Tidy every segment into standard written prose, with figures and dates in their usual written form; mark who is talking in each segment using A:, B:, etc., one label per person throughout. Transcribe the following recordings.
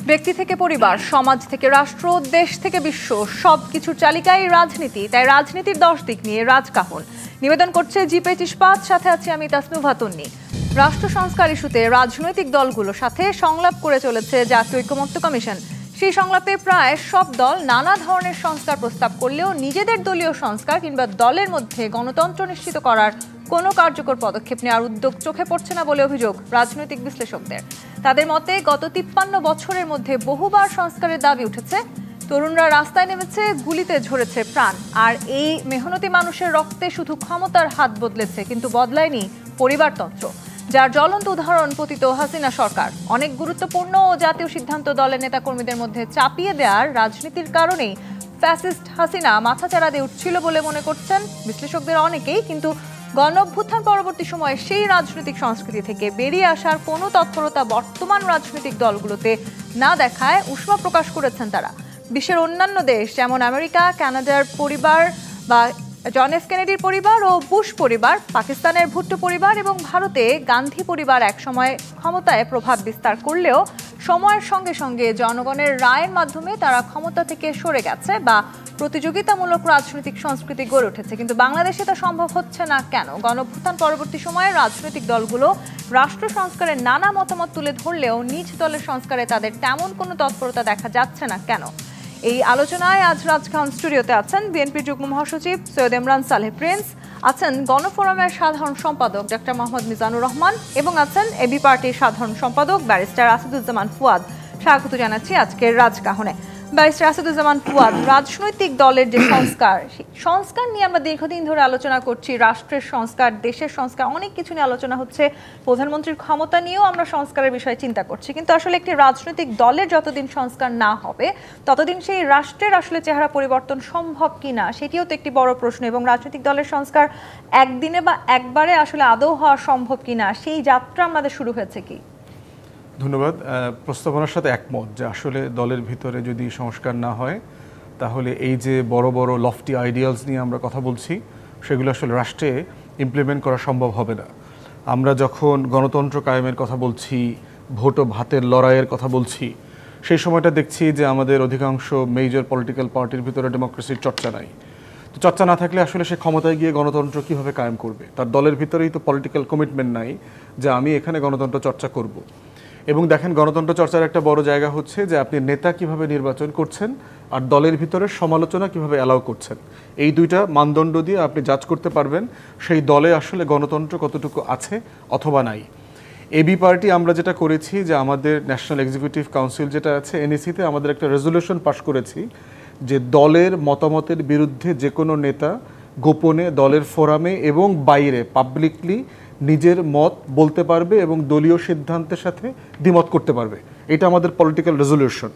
A: ব্যক্তি থেকে পরিবার, সমাজ থেকে রাষ্ট্র, দেশ থেকে বিশ্ব, সবকিছুর চালিকাই রাজনীতি। তাই রাজনীতির 10 দিক নিয়ে রাজকাহন নিবেদন করছে জি-পেট ইস্পাত। সাথে আছি আমি তাসনুভা তন্নি। রাষ্ট্র সংস্কার ইস্যুতে রাজনৈতিক দলগুলোর সাথে সংলাপ করে চলেছে জাতীয় ঐকমত্য কমিশন। সেই সংলাপে প্রায় সব দল নানা ধরনের সংস্কার প্রস্তাব করলেও নিজেদের দলীয় সংস্কার কিংবা দলের মধ্যে গণতন্ত্র নিশ্চিত করার কোনো কার্যকর পদক্ষেপ নেওয়ার উদ্যোগ চোখে পড়ছে না বলে অভিযোগ রাজনৈতিক বিশ্লেষকদের। তাদের মতে গত 53 বছরের মধ্যে বহুবার সংস্কারের দাবি উঠেছে। তরুণরা রাস্তায় নেমেছে, গুলিতে ঝরেছে প্রাণ। আর এই মেহনতি মানুষের রক্তে শুধু ক্ষমতার হাত বদলেছে, কিন্তু বদলায়নি পরিবারতন্ত্র, যার জ্বলন্ত উদাহরণ পতিত হাসিনা সরকার। অনেক গুরুত্বপূর্ণ ও জাতীয় সিদ্ধান্ত দলের নেতাকর্মীদের মধ্যে চাপিয়ে দেওয়ার রাজনীতির কারণেই ফ্যাসিস্ট হাসিনা মাথাচাড়া দিয়ে উঠছিল বলে মনে করছেন বিশ্লেষকদের অনেকেই। কিন্তু গণঅভ্যুত্থান পরবর্তী সময়ে সেই রাজনৈতিক সংস্কৃতি থেকে বেরিয়ে আসার কোনো তৎপরতা বর্তমান রাজনৈতিক দলগুলোতে না দেখায় উষ্মা প্রকাশ করেছেন তারা। বিশ্বের অন্যান্য দেশ যেমন আমেরিকা, কানাডার পরিবার বা জন এফ কেনেডির পরিবার ও বুশ পরিবার, পাকিস্তানের ভুট্টো পরিবার এবং ভারতে গান্ধী পরিবার একসময় ক্ষমতায় প্রভাব বিস্তার করলেও সময়ের সঙ্গে সঙ্গে জনগণের রায়ের মাধ্যমে তারা ক্ষমতা থেকে সরে গেছে বা প্রতিযোগিতামূলক রাজনৈতিক সংস্কৃতি গড়ে উঠেছে। কিন্তু বাংলাদেশে তা সম্ভব হচ্ছে না কেন? গণঅভ্যুত্থান পরবর্তী সময়ে রাজনৈতিক দলগুলো রাষ্ট্র সংস্কারের নানা মতামত তুলে ধরলেও নিজ দলের সংস্কারে তাদের তেমন কোনো তৎপরতা দেখা যাচ্ছে না কেন? এই আলোচনায় আজ রাজকাহন স্টুডিওতে আছেন বিএনপির যুগ্ম মহাসচিব সৈয়দ ইমরান সালেহ প্রিন্স, আছেন গণফোরামের সাধারণ সম্পাদক ডক্টর মোহাম্মদ মিজানুর রহমান এবং আছেন এবি পার্টির সাধারণ সম্পাদক ব্যারিস্টার আসাদুজ্জামান ফুয়াদ। স্বাগত জানাচ্ছি আজকের রাজকাহনে। ব্যারিস্টার আসাদুজ্জামান ফুয়াদ, রাজনৈতিক দলের যে সংস্কার নিয়ে আমরা দীর্ঘদিন ধরে আলোচনা করছি, রাষ্ট্রের সংস্কার, দেশের সংস্কার, অনেক কিছু নিয়ে আলোচনা হচ্ছে। প্রধানমন্ত্রীর ক্ষমতা নিয়েও আমরা সংস্কারের বিষয়ে চিন্তা করছি। কিন্তু আসলে একটি রাজনৈতিক দলের যতদিন সংস্কার না হবে ততদিন সেই রাষ্ট্রের আসলে চেহারা পরিবর্তন সম্ভব কিনা সেটিও তো একটি বড় প্রশ্ন। এবং রাজনৈতিক দলের সংস্কার একদিনে বা একবারে আসলে আদৌ হওয়া সম্ভব কিনা, সেই যাত্রা আমাদের শুরু হয়েছে কি?
B: ধন্যবাদ। প্রস্তাবনার সাথে একমত যে আসলে দলের ভিতরে যদি সংস্কার না হয় তাহলে এই যে বড় বড় লফটি আইডিয়ালস নিয়ে আমরা কথা বলছি সেগুলো আসলে রাষ্ট্রে ইমপ্লিমেন্ট করা সম্ভব হবে না। আমরা যখন গণতন্ত্র কায়েমের কথা বলছি, ভোট ও ভাতের লড়াইয়ের কথা বলছি, সেই সময়টা দেখছি যে আমাদের অধিকাংশ মেজর পলিটিক্যাল পার্টির ভিতরে ডেমোক্রেসির চর্চা নাই। তো চর্চা না থাকলে আসলে সে ক্ষমতায় গিয়ে গণতন্ত্র কীভাবে কায়েম করবে? তার দলের ভিতরেই তো পলিটিক্যাল কমিটমেন্ট নাই যে আমি এখানে গণতন্ত্র চর্চা করব। এবং দেখেন, গণতন্ত্র চর্চার একটা বড় জায়গা হচ্ছে যে আপনি নেতা কিভাবে নির্বাচন করছেন আর দলের ভিতরে সমালোচনা কিভাবে অ্যালাউ করছেন। এই দুইটা মানদণ্ড দিয়ে আপনি জাজ করতে পারবেন সেই দলে আসলে গণতন্ত্র কতটুকু আছে অথবা নাই। এবি পার্টি আমরা যেটা করেছি যে আমাদের ন্যাশনাল এক্সিকিউটিভ কাউন্সিল যেটা আছে এনইসিতে আমাদের একটা রেজলিউশন পাস করেছি যে দলের মতামতের বিরুদ্ধে যে কোনো নেতা গোপনে দলের ফোরামে এবং বাইরে পাবলিকলি নিজের মত বলতে পারবে এবং দলীয় সিদ্ধান্তের সাথে দ্বিমত করতে পারবে। এটা আমাদের পলিটিক্যাল রেজলিউশন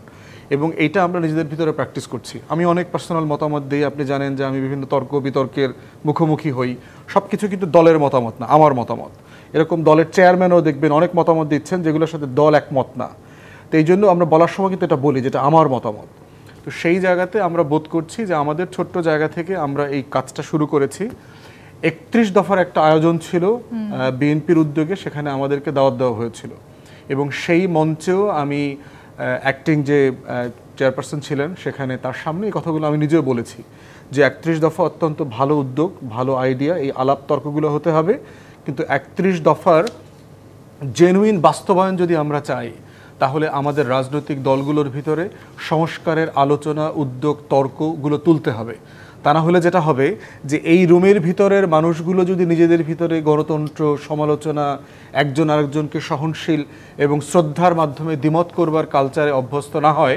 B: এবং এইটা আমরা নিজেদের ভিতরে প্র্যাকটিস করছি। আমি অনেক পার্সোনাল মতামত দিই, আপনি জানেন যে আমি বিভিন্ন তর্ক বিতর্কের মুখোমুখি হই। সব কিছু কিন্তু দলের মতামত না, আমার মতামত। এরকম দলের চেয়ারম্যানও দেখবেন অনেক মতামত দিচ্ছেন যেগুলোর সাথে দল একমত না। তো এই জন্য আমরা বলার সময় কিন্তু এটা বলি যেটা আমার মতামত। তো সেই জায়গাতে আমরা বোধ করছি যে আমাদের ছোট্ট জায়গা থেকে আমরা এই কাজটা শুরু করেছি। 31 দফার একটা আয়োজন ছিল বিএনপির উদ্যোগে, সেখানে আমাদেরকে দাওয়াত দেওয়া হয়েছিল এবং সেই মঞ্চেও আমি অ্যাক্টিং যে চেয়ারপারসন ছিলেন সেখানে তার সামনে এই কথাগুলো আমি নিজেও বলেছি যে 31 দফা অত্যন্ত ভালো উদ্যোগ, ভালো আইডিয়া, এই আলাপ তর্কগুলো হতে হবে, কিন্তু 31 দফার জেনুইন বাস্তবায়ন যদি আমরা চাই তাহলে আমাদের রাজনৈতিক দলগুলোর ভিতরে সংস্কারের আলোচনা, উদ্যোগ, তর্কগুলো তুলতে হবে। তা না হলে যেটা হবে যে এই রুমের ভিতরের মানুষগুলো যদি নিজেদের ভিতরে গণতন্ত্র, সমালোচনা, একজন আরেকজনকে সহনশীল এবং শ্রদ্ধার মাধ্যমে দ্বিমত করবার কালচারে অভ্যস্ত না হয়,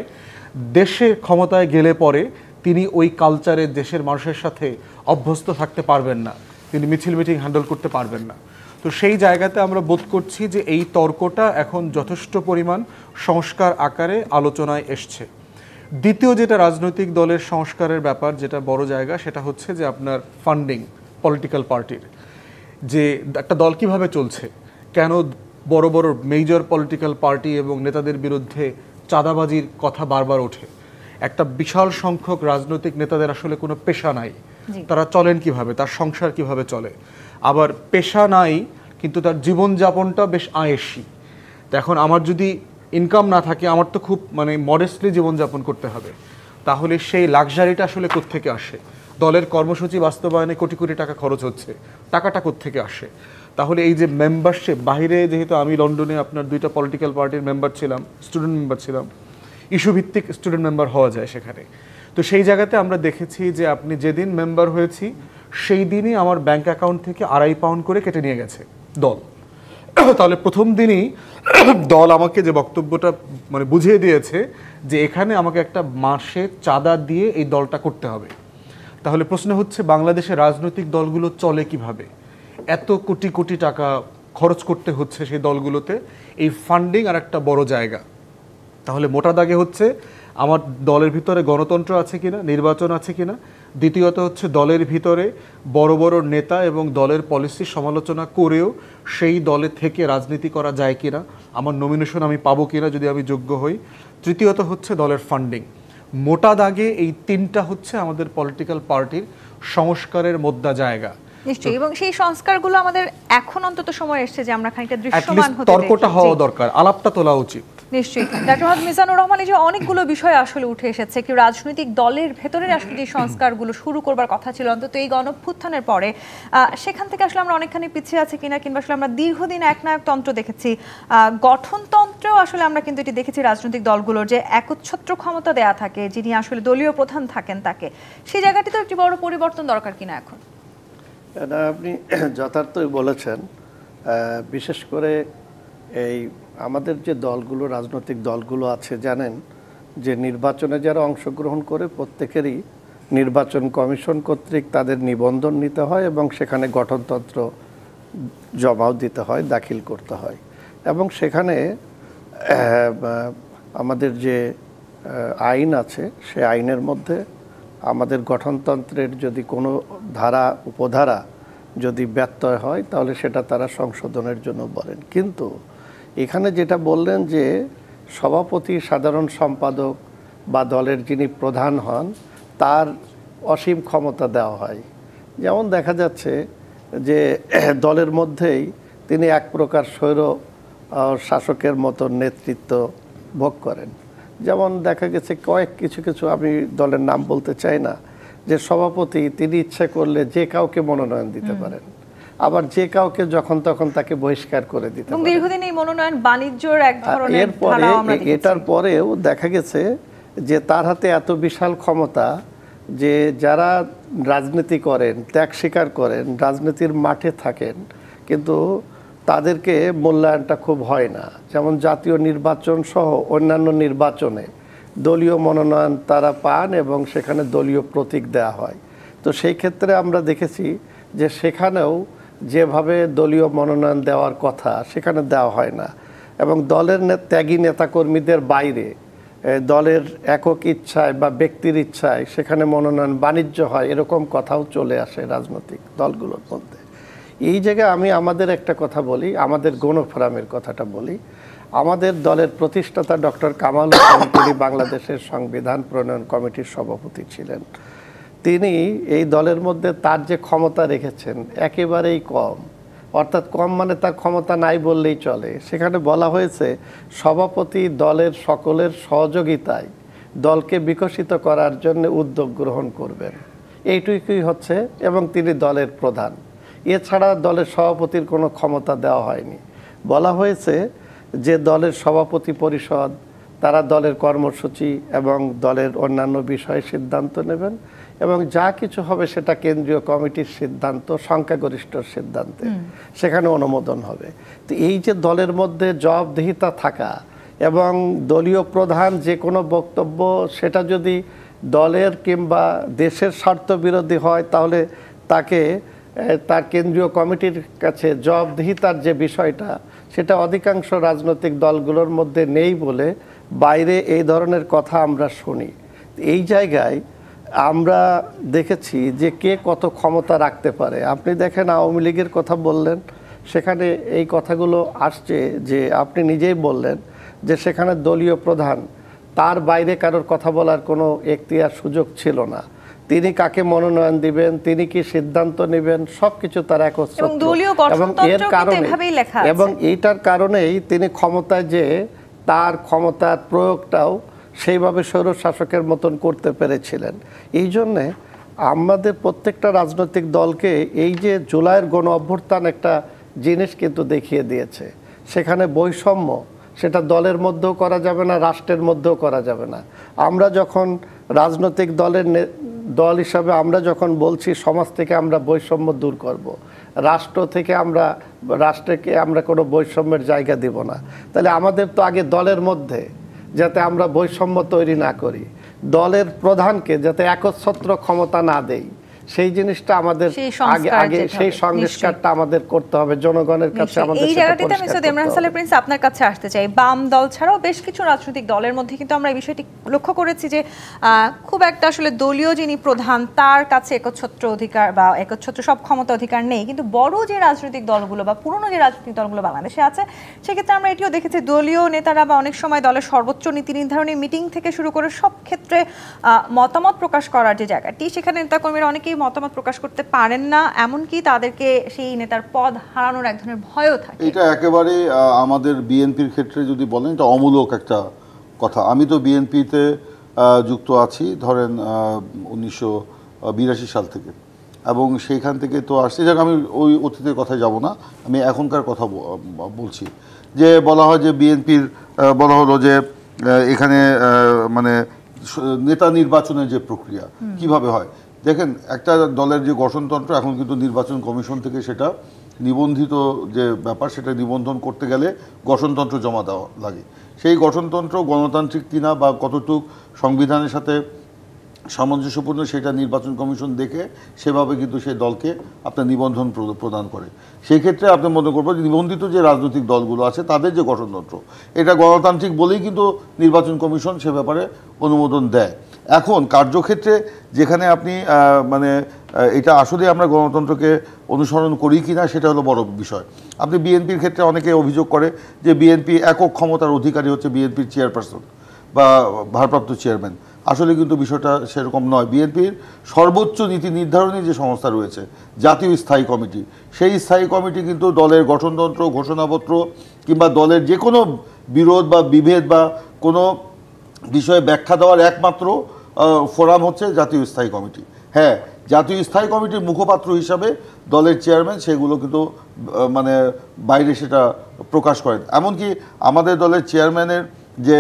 B: দেশে ক্ষমতায় গেলে পরে তিনি ওই কালচারে দেশের মানুষের সাথে অভ্যস্ত থাকতে পারবেন না, তিনি মিছিল মিটিং হ্যান্ডেল করতে পারবেন না। তো সেই জায়গাতে আমরা বোধ করছি যে এই তর্কটা এখন যথেষ্ট পরিমাণ সংস্কার আকারে আলোচনায় এসছে। দ্বিতীয় যেটা রাজনৈতিক দলের সংস্কারের ব্যাপার, যেটা বড় জায়গা, সেটা হচ্ছে যে আপনার ফান্ডিং পলিটিক্যাল পার্টির, যে একটা দল কিভাবে চলছে, কেন বড় বড় মেজর পলিটিক্যাল পার্টি এবং নেতাদের বিরুদ্ধে চাঁদাবাজির কথা বারবার ওঠে। একটা বিশাল সংখ্যক রাজনৈতিক নেতাদের আসলে কোনো পেশা নাই, তারা চলেন কিভাবে, তার সংসার কিভাবে চলে। আবার পেশা নাই কিন্তু তার জীবনযাপনটা বেশ আয়েসি। তো এখন আমার যদি ইনকাম না থাকে, আমার তো খুব মানে মডেস্টলি জীবনযাপন করতে হবে, তাহলে সেই লাক্সারিটা আসলে কোত্থেকে আসে? দলের কর্মসূচি বাস্তবায়নে কোটি কোটি টাকা খরচ হচ্ছে, টাকাটা কোত্থেকে আসে? তাহলে এই যে মেম্বারশিপ, বাইরে যেহেতু আমি লন্ডনে আপনার 2টা পলিটিক্যাল পার্টির মেম্বার ছিলাম, স্টুডেন্ট মেম্বার ছিলাম, ইস্যুভিত্তিক স্টুডেন্ট মেম্বার হওয়া যায় সেখানে। তো সেই জায়গাতে আমরা দেখেছি যে আপনি যেদিন মেম্বার হয়েছি সেই দিনই আমার ব্যাংক অ্যাকাউন্ট থেকে 2.5 পাউন্ড করে কেটে নিয়ে গেছে দল। তাহলে প্রথম দিনই দল আমাকে যে বক্তব্যটা মানে বুঝিয়ে দিয়েছে যে এখানে আমাকে একটা মাসে চাঁদা দিয়ে এই দলটা করতে হবে। তাহলে প্রশ্ন হচ্ছে বাংলাদেশের রাজনৈতিক দলগুলো চলে কিভাবে? এত কোটি কোটি টাকা খরচ করতে হচ্ছে সেই দলগুলোতে, এই ফান্ডিং আর একটা বড় জায়গা। তাহলে মোটা দাগে হচ্ছে আমার দলের ভিতরে গণতন্ত্র আছে কিনা, নির্বাচন আছে কিনা, দ্বিতীয়ত হচ্ছে দলের ভিতরে বড় বড় নেতা এবং দলের পলিসি সমালোচনা করেও সেই দলে থেকে রাজনীতি করা যায় কিনা, আমার নমিনেশন আমি পাবো কিনা যদি আমি যোগ্য হই, তৃতীয়ত হচ্ছে দলের ফান্ডিং। মোটা দাগে এই তিনটা হচ্ছে আমাদের পলিটিক্যাল পার্টির সংস্কারের মোদ্দা জায়গা।
A: নিশ্চয়ই, এবং সেই সংস্কারগুলো আমাদের এখন অন্তত সময় এসেছে যে আমরা খানিকটা দৃশ্যমান হতে
B: তর্কটা হওয়া দরকার, আলাপটা তোলা উচিত।
A: নিশ্চয়ই। ডক্টর মোহাম্মদ মিজানুর রহমান, এই যে অনেকগুলো বিষয় আসলে উঠে এসেছে, কি রাজনৈতিক দলের ভেতরে আসলে যে সংস্কারগুলো শুরু করবার কথা ছিল অন্তত এই গণঅভ্যুত্থানের পরে, সেখান থেকে আসলে আমরা অনেকখানি পিছিয়ে আছি কিনা, কিংবা আসলে আমরা দীর্ঘদিন একনায়কতন্ত্র দেখেছি, গঠনতন্ত্রেও আসলে আমরা কিন্তু এটি দেখেছি রাজনৈতিক দলগুলোর যে একচ্ছত্র ক্ষমতা দেয়া থাকে, যিনি আসলে দলীয় প্রধান থাকেন তাকে, সেই জায়গাটি তো একটি বড় পরিবর্তন দরকার কিনা এখন?
C: এটা আপনি যথার্থই বলেছেন। বিশেষ করে এই আমাদের যে দলগুলো, রাজনৈতিক দলগুলো আছে, জানেন যে নির্বাচনে যারা অংশগ্রহণ করে প্রত্যেকেরই নির্বাচন কমিশন কর্তৃক তাদের নিবন্ধন নিতে হয় এবং সেখানে গঠনতন্ত্র জমাও দিতে হয়, দাখিল করতে হয়। এবং সেখানে আমাদের যে আইন আছে সে আইনের মধ্যে আমাদের গঠনতন্ত্রের যদি কোনো ধারা উপধারা যদি ব্যত্যয় হয় তাহলে সেটা তারা সংশোধনের জন্য বলেন। কিন্তু এখানে যেটা বললেন যে সভাপতি, সাধারণ সম্পাদক বা দলের যিনি প্রধান হন তার অসীম ক্ষমতা দেওয়া হয়। যেমন দেখা যাচ্ছে যে দলের মধ্যেই তিনি এক প্রকার স্বৈর শাসকের মতো নেতৃত্ব ভোগ করেন। যেমন দেখা গেছে কিছু আমি দলের নাম বলতে চাই না, যে সভাপতি তিনি ইচ্ছে করলে যে কাউকে মনোনয়ন দিতে পারেন, আবার যে কাউকে যখন তখন তাকে বহিষ্কার করে দিতে পারেন।
A: দীর্ঘদিন এই মনোনয়ন বাণিজ্যের এক ধরনের
C: এরপরে এটার পরেও দেখা গেছে যে তার হাতে এত বিশাল ক্ষমতা যে যারা রাজনীতি করেন, ত্যাগ স্বীকার করেন, রাজনীতির মাঠে থাকেন, কিন্তু তাদেরকে মূল্যায়নটা খুব হয় না। যেমন জাতীয় নির্বাচন সহ অন্যান্য নির্বাচনে দলীয় মনোনয়ন তারা পান এবং সেখানে দলীয় প্রতীক দেওয়া হয়। তো সেই ক্ষেত্রে আমরা দেখেছি যে সেখানেও যেভাবে দলীয় মনোনয়ন দেওয়ার কথা সেখানে দেওয়া হয় না, এবং দলের ত্যাগী নেতাকর্মীদের বাইরে দলের একক ইচ্ছায় বা ব্যক্তির ইচ্ছায় সেখানে মনোনয়ন বাণিজ্য হয়, এরকম কথাও চলে আসে রাজনৈতিক দলগুলোর মধ্যে। এই জায়গায় আমি আমাদের একটা কথা বলি, আমাদের গণফোরামের কথাটা বলি। আমাদের দলের প্রতিষ্ঠাতা ডক্টর কামাল হোসেন, তিনি বাংলাদেশের সংবিধান প্রণয়ন কমিটির সভাপতি ছিলেন। তিনি এই দলের মধ্যে তার যে ক্ষমতা রেখেছেন একেবারেই কম, অর্থাৎ কম মানে তার ক্ষমতা নাই বললেই চলে। সেখানে বলা হয়েছে সভাপতি দলের সকলের সহযোগিতায় দলকে বিকশিত করার জন্য উদ্যোগ গ্রহণ করবেন, এইটুকুই হচ্ছে, এবং তিনি দলের প্রধান। এছাড়া দলের সভাপতির কোনো ক্ষমতা দেওয়া হয়নি। বলা হয়েছে যে দলের সভাপতি পরিষদ তারা দলের কর্মসূচি এবং দলের অন্যান্য বিষয়ে সিদ্ধান্ত নেবেন, এবং যা কিছু হবে সেটা কেন্দ্রীয় কমিটির সিদ্ধান্ত, সংখ্যাগরিষ্ঠর সিদ্ধান্তে সেখানে অনুমোদন হবে। তো এই যে দলের মধ্যে জবাবদিহিতা থাকা এবং দলীয় প্রধান যে কোনো বক্তব্য সেটা যদি দলের কিংবা দেশের স্বার্থ বিরোধী হয় তাহলে তাকে তার কেন্দ্রীয় কমিটির কাছে জবাবদিহিতার যে বিষয়টা সেটা অধিকাংশ রাজনৈতিক দলগুলোর মধ্যে নেই বলে বাইরে এই ধরনের কথা আমরা শুনি। এই জায়গায় আমরা দেখেছি যে কে কত ক্ষমতা রাখতে পারে। আপনি দেখেন আওয়ামী লীগের কথা বললেন, সেখানে এই কথাগুলো আসছে যে আপনি নিজেই বললেন যে সেখানে দলীয় প্রধান, তার বাইরে কারোর কথা বলার কোনো এখতিয়ার সুযোগ ছিল না। তিনি কাকে মনোনয়ন দিবেন, তিনি কি সিদ্ধান্ত নেবেন, সবকিছু তার একচ্ছত্র, এবং এর কারণে এবং এইটার কারণেই তিনি ক্ষমতায় যে তার ক্ষমতার প্রয়োগটাও সেইভাবে স্বৈরশাসকের মতন করতে পেরেছিলেন। এই জন্যে আমাদের প্রত্যেকটা রাজনৈতিক দলকে এই যে জুলাইয়ের গণ অভ্যুত্থান একটা জিনিস কিন্তু দেখিয়ে দিয়েছে, সেখানে বৈষম্য সেটা দলের মধ্যেও করা যাবে না, রাষ্ট্রের মধ্যেও করা যাবে না। আমরা যখন রাজনৈতিক দল হিসাবে আমরা যখন বলছি সমাজ থেকে আমরা বৈষম্য দূর করব, রাষ্ট্রকে আমরা কোনো বৈষম্যের জায়গা দেব না, তাহলে আমাদের তো আগে দলের মধ্যে যাতে আমরা বৈষম্য তৈরি না করি, দলের প্রধানকে যাতে একচ্ছত্র ক্ষমতা না দেই, সেই জিনিসটা আমাদের আগে সেই সংস্কারটা আমাদের করতে হবে জনগণের কাছে। আমাদের
A: এই জায়গাটিতে আমি সৈয়দ ইমরান সালেহ প্রিন্স আপনার কাছে আসতে চাই। বাম দল ছাড়াও বেশ কিছু রাজনৈতিক দলের মধ্যে কিন্তু আমরা এই বিষয়টি লক্ষ্য করেছি যে খুব একটা আসলে দলীয় যিনি প্রধান তার কাছে একচ্ছত্র অধিকার বা একচ্ছত্র সব ক্ষমতা অধিকার নেই, কিন্তু বড় যে রাজনৈতিক দলগুলো বা পুরনো যে রাজনৈতিক দলগুলো বাংলাদেশে আছে সেক্ষেত্রে আমরা এটিও দেখেছি দলীয় নেতারা বা অনেক সময় দলের সর্বোচ্চ নীতি নির্ধারণী মিটিং থেকে শুরু করে সব ক্ষেত্রে মতামত প্রকাশ করার যে জায়গাটি, সেখানে নেতাকর্মীরা অনেকেই মতামত প্রকাশ করতে পারেন না, এমনকি তাদেরকে সেই নেতার পদ হারানোর এক ধরনের ভয়ও থাকে।
D: এটা একেবারে আমাদের বিএনপির ক্ষেত্রে যদি বলেন এটা অমূলক একটা কথা। আমি তো বিএনপিতে যুক্ত আছি ধরেন 1982 সাল থেকে, এবং সেইখান থেকে তো আসছে, যাক আমি ওই অতীতের কথায় যাব না, আমি এখনকার কথা বলছি। যে বলা হয় যে বিএনপির বলা হলো যে এখানে মানে নেতা নির্বাচনের যে প্রক্রিয়া কিভাবে হয়, দেখেন একটা দলের যে গঠনতন্ত্র এখন কিন্তু নির্বাচন কমিশন থেকে সেটা নিবন্ধিত যে ব্যাপার, সেটা নিবন্ধন করতে গেলে গঠনতন্ত্র জমা দেওয়া লাগে। সেই গঠনতন্ত্র গণতান্ত্রিক কিনা বা কতটুকু সংবিধানের সাথে সামঞ্জস্যপূর্ণ সেটা নির্বাচন কমিশন দেখে সেভাবে কিন্তু সেই দলকে আপনার নিবন্ধন প্রদান করে। সেই ক্ষেত্রে আপনি মনে করবেন নিবন্ধিত যে রাজনৈতিক দলগুলো আছে তাদের যে গঠনতন্ত্র এটা গণতান্ত্রিক বলেই কিন্তু নির্বাচন কমিশন সে ব্যাপারে অনুমোদন দেয়। এখন কার্যক্ষেত্রে যেখানে আপনি মানে এটা আসলে আমরা গণতন্ত্রকে অনুসরণ করি কি না সেটা হলো বড় বিষয়। আপনি বিএনপির ক্ষেত্রে অনেকে অভিযোগ করে যে বিএনপি একক ক্ষমতার অধিকারী হচ্ছে বিএনপির চেয়ারপারসন বা ভারপ্রাপ্ত চেয়ারম্যান। আসলে কিন্তু বিষয়টা সেরকম নয়। বিএনপির সর্বোচ্চ নীতি নির্ধারণী যে সংস্থা রয়েছে জাতীয় স্থায়ী কমিটি, সেই স্থায়ী কমিটি কিন্তু দলের গঠনতন্ত্র, ঘোষণাপত্র কিংবা দলের যে কোনো বিরোধ বা বিভেদ বা কোনো বিষয়ে ব্যাখ্যা দেওয়ার একমাত্র ফোরাম হচ্ছে জাতীয় স্থায়ী কমিটি। হ্যাঁ, জাতীয় স্থায়ী কমিটির মুখপাত্র হিসাবে দলের চেয়ারম্যান সেগুলো কিন্তু মানে বাইরে সেটা প্রকাশ করেন। এমনকি আমাদের দলের চেয়ারম্যানের যে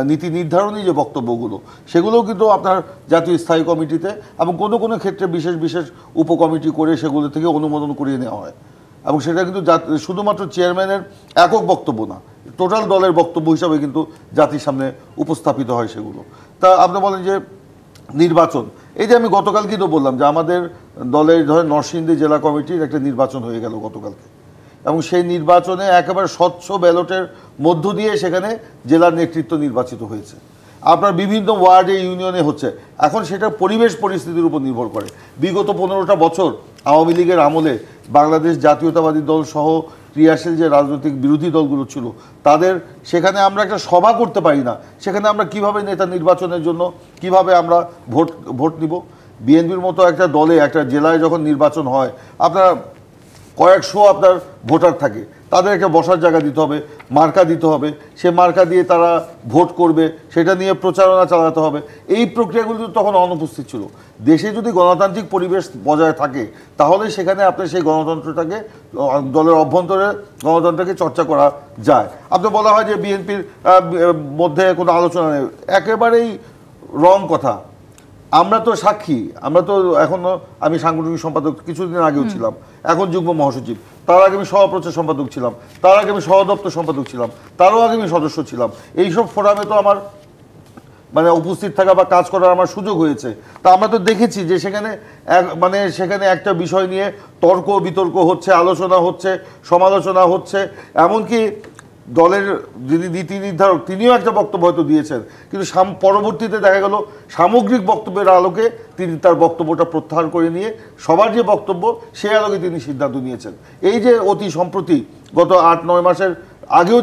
D: নীতি নির্ধারণী যে বক্তব্যগুলো সেগুলোও কিন্তু আপনার জাতীয় স্থায়ী কমিটিতে এবং কোনো কোনো ক্ষেত্রে বিশেষ বিশেষ উপকমিটি করে সেগুলো থেকে অনুমোদন করিয়ে নেওয়া হয়, এবং সেটা কিন্তু শুধুমাত্র চেয়ারম্যানের একক বক্তব্য না, টোটাল দলের বক্তব্য হিসাবে কিন্তু জাতির সামনে উপস্থাপিত হয় সেগুলো। তা আপনি বলেন যে নির্বাচন, এই যে আমি গতকাল কিন্তু বললাম যে আমাদের দলের ধরেন নরসিংদী জেলা কমিটির একটা নির্বাচন হয়ে গেল গতকালকে, এবং সেই নির্বাচনে একেবারে স্বচ্ছ ব্যালটের মধ্য দিয়ে সেখানে জেলার নেতৃত্ব নির্বাচিত হয়েছে। আপনার বিভিন্ন ওয়ার্ডে ইউনিয়নে হচ্ছে। এখন সেটা পরিবেশ পরিস্থিতির উপর নির্ভর করে। বিগত 15টা বছর আওয়ামী লীগের আমলে বাংলাদেশ জাতীয়তাবাদী দল সহ ক্রিয়াশীল যে রাজনৈতিক বিরোধী দলগুলো ছিল তাদের সেখানে আমরা একটা সভা করতে পারি না, সেখানে আমরা কিভাবে নেতা নির্বাচনের জন্য কিভাবে আমরা ভোট নিব। বিএনপির মতো একটা দলে একটা জেলায় যখন নির্বাচন হয় আপনার কয়েকশো আপনার ভোটার থাকে, তাদের একটা বসার জায়গা দিতে হবে, মার্কা দিতে হবে, সে মার্কা দিয়ে তারা ভোট করবে, সেটা নিয়ে প্রচারণা চালাতে হবে। এই প্রক্রিয়াগুলো তখন অনুপস্থিত ছিল। দেশে যদি গণতান্ত্রিক পরিবেশ বজায় থাকে তাহলে সেখানে আপনি সেই গণতন্ত্রটাকে দলের অভ্যন্তরে গণতন্ত্রকে চর্চা করা যায়। আপনি বলা হয় যে বিএনপির মধ্যে কোনো আলোচনা নেই, একেবারেই রং কথা। আমরা তো সাক্ষী, আমরা তো এখনো, আমি সাংগঠনিক সম্পাদক কিছুদিন আগেও ছিলাম, এখন যুগ্ম মহাসচিব, তার আগে আমি সহপ্রচার সম্পাদক ছিলাম, তার আগে আমি সহদপ্তর সম্পাদক ছিলাম, তারও আগে আমি সদস্য ছিলাম। এইসব ফোরামে তো আমার মানে উপস্থিত থাকা বা কাজ করার আমার সুযোগ হয়েছে। তা আমরা তো দেখেছি যে সেখানে সেখানে একটা বিষয় নিয়ে তর্ক বিতর্ক হচ্ছে, আলোচনা হচ্ছে, সমালোচনা হচ্ছে, এমনকি দলের যিনি নীতি নির্ধারক তিনিও একটা বক্তব্য হয়তো দিয়েছেন, কিন্তু পরবর্তীতে দেখা গেল সামগ্রিক বক্তব্যের আলোকে তিনি তার বক্তব্যটা প্রত্যাহার করে নিয়ে সবার যে বক্তব্য সেই আলোকে তিনি সিদ্ধান্ত নিয়েছেন। এই যে অতি সম্প্রতি গত 8-9 মাসের আগেও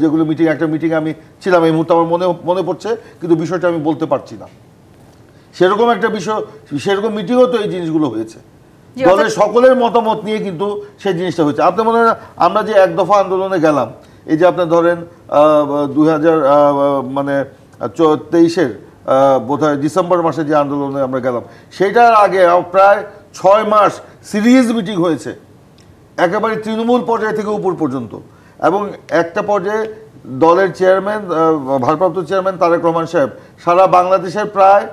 D: যেগুলো মিটিং, একটা মিটিংয়ে আমি ছিলাম, এই মুহূর্তে আমার মনে পড়ছে কিন্তু বিষয়টা আমি বলতে পারছি না, সেরকম একটা বিষয়, সেরকম মিটিংও তো এই জিনিসগুলো হয়েছে, দলের সকলের মতামত নিয়ে কিন্তু সেই জিনিসটা হয়েছে। আপনার মনে হয় আমরা যে 1 দফা আন্দোলনে গেলাম, এই যে আপনার ধরেন 2000 মানে 23-এর বোধহয় ডিসেম্বর মাসে যে আন্দোলনে আমরা গেলাম, সেটার আগে প্রায় 6 মাস সিরিয়াস মিটিং হয়েছে একেবারে তৃণমূল পর্যায় থেকে উপর পর্যন্ত। এবং একটা পর্যায়ে দলের চেয়ারম্যান, ভারপ্রাপ্ত চেয়ারম্যান তারেক রহমান সাহেব সারা বাংলাদেশের প্রায়